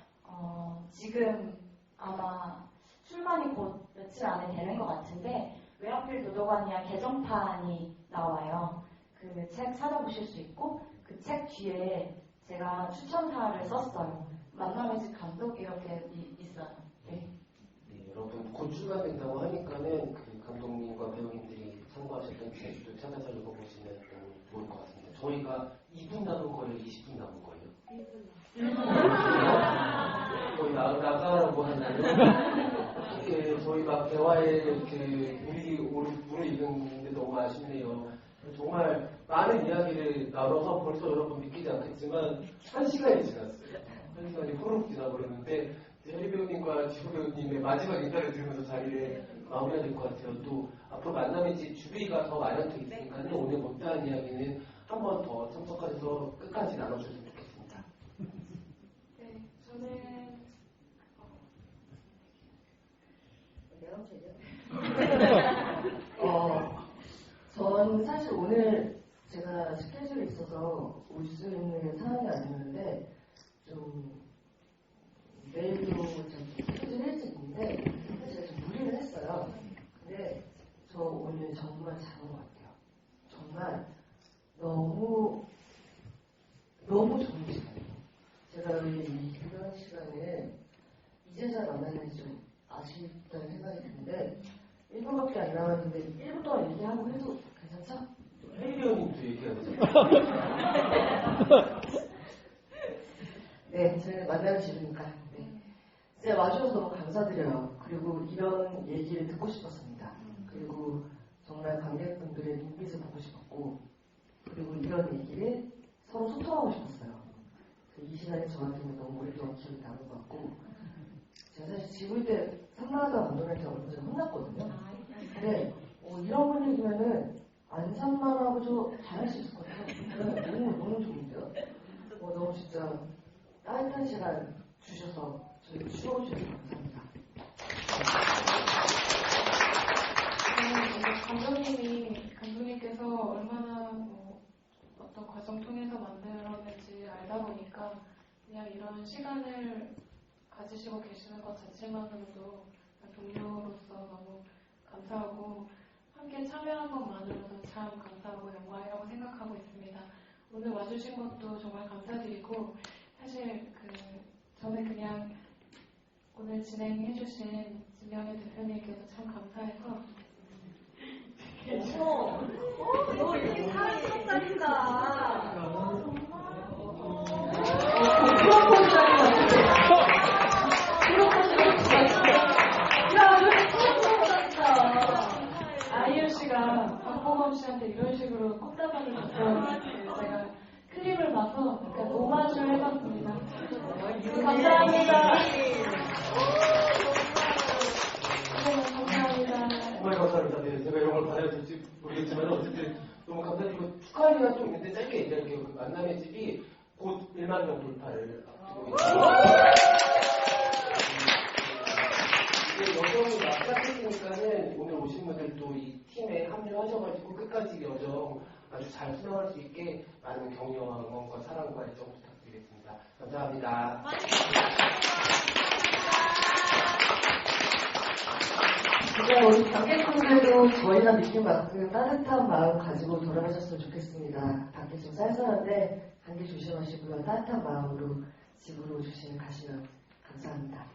지금 아마 출간이 곧 며칠 안에 되는 것 같은데 왜 하필 교도관이야 개정판이 나와요. 그 책 찾아보실 수 있고 그 책 뒤에 제가 추천사를 썼어요. 만남의 집 감독 이렇게 있어요. 네. 네, 여러분 곧 출간된다고 하니까는 그 감독님과 배우님들이 참고하셨던 책도 찾아서 읽어보시면 좋을 것 같습니다. 저희가 2분 남은 거예요? 20분 남은 거예요? 1분. 거의 나가라고 하나요? 저희 막 대화에 이렇게 물을 읽는데 너무 아쉽네요. 정말 많은 이야기를 나눠서 벌써 여러분 믿기지 않겠지만 1시간이 지났어요. 1시간이 후루룩 지나버렸는데 혜리 배우님과 지호 배우님의 마지막 인사를 들으면서 자리를 마무리해야 될 것 같아요. 또 앞으로 만남의 집 주비가 더 마련되어 있으니까 오늘 못다한 이야기는 한 번 더 참석하셔서 끝까지 나눠주셨으면 좋겠습니다. 저희 이런 시간에 이제서야 만나는지 좀 아쉽다는 생각이 드는데 1분밖에 안 남았는데 1분 동안 얘기하고 해도 괜찮죠? 혜리 배우님도 얘기하죠. 네, 저희는 만나는 집이니까. 네. 진짜 와주셔서 너무 감사드려요. 그리고 이런 얘기를 듣고 싶었습니다. 그리고 정말 관객분들의 눈빛을 보고 싶었고, 그리고 이런 얘기를 서로 소통하고 싶었어요. 이 시간이 저한테는 너무 오랫동안 기억이 남은 것 같고, 제가 사실 지울 때 산만하다 감독님한테 얼마 전에 혼났거든요. 근데 이런 분위기면은 안 산만하고 좀 잘할 수 있을 것 같아요. 너무 좋은데요. 너무 진짜 따뜻한 시간 주셔서 저희 추억해주셔서 감사합니다. 감독님께서 얼마나 어떤 과정 통해서 만들었는지 알다 보니까 그냥 이런 시간을 가지시고 계시는 것 자체만으로도 동료로서 너무 감사하고 함께 참여한 것만으로도 참 감사하고 영광이라고 생각하고 있습니다. 오늘 와주신 것도 정말 감사드리고 사실 저는 그냥 오늘 진행해주신 진명의 대표님께서 참 감사해서 너 이렇게 사랑스럽다니까. 아이유 씨가 박보검 씨한테 이런 식으로 꽃다발을 줬던 제가 클립을 봐서 약간 오마주를 해봤습니다. 감사합니다. 감사합니다. 정말 감사합니다. 네, 제가 이런 걸 받아야 될지 모르겠지만 어쨌든 너무 감사드리고 축하하기가 좀 있는데 짧게 얘기할게요. 만남의 집이 곧 1만 명 돌파를 앞두고 있고 여정이 시작했으니까는 오늘 오신 분들도 이 팀에 합류하셔가지고 끝까지 여정 아주 잘 수행할 수 있게 많은 격려와 응원과 사랑과 애정 부탁드리겠습니다. 감사합니다. 진짜 우리 관객분들도 저희가 느낀 만큼 따뜻한 마음 가지고 돌아가셨으면 좋겠습니다. 밖에 좀 쌀쌀한데 감기 조심하시고요. 따뜻한 마음으로 집으로 가시면 감사합니다.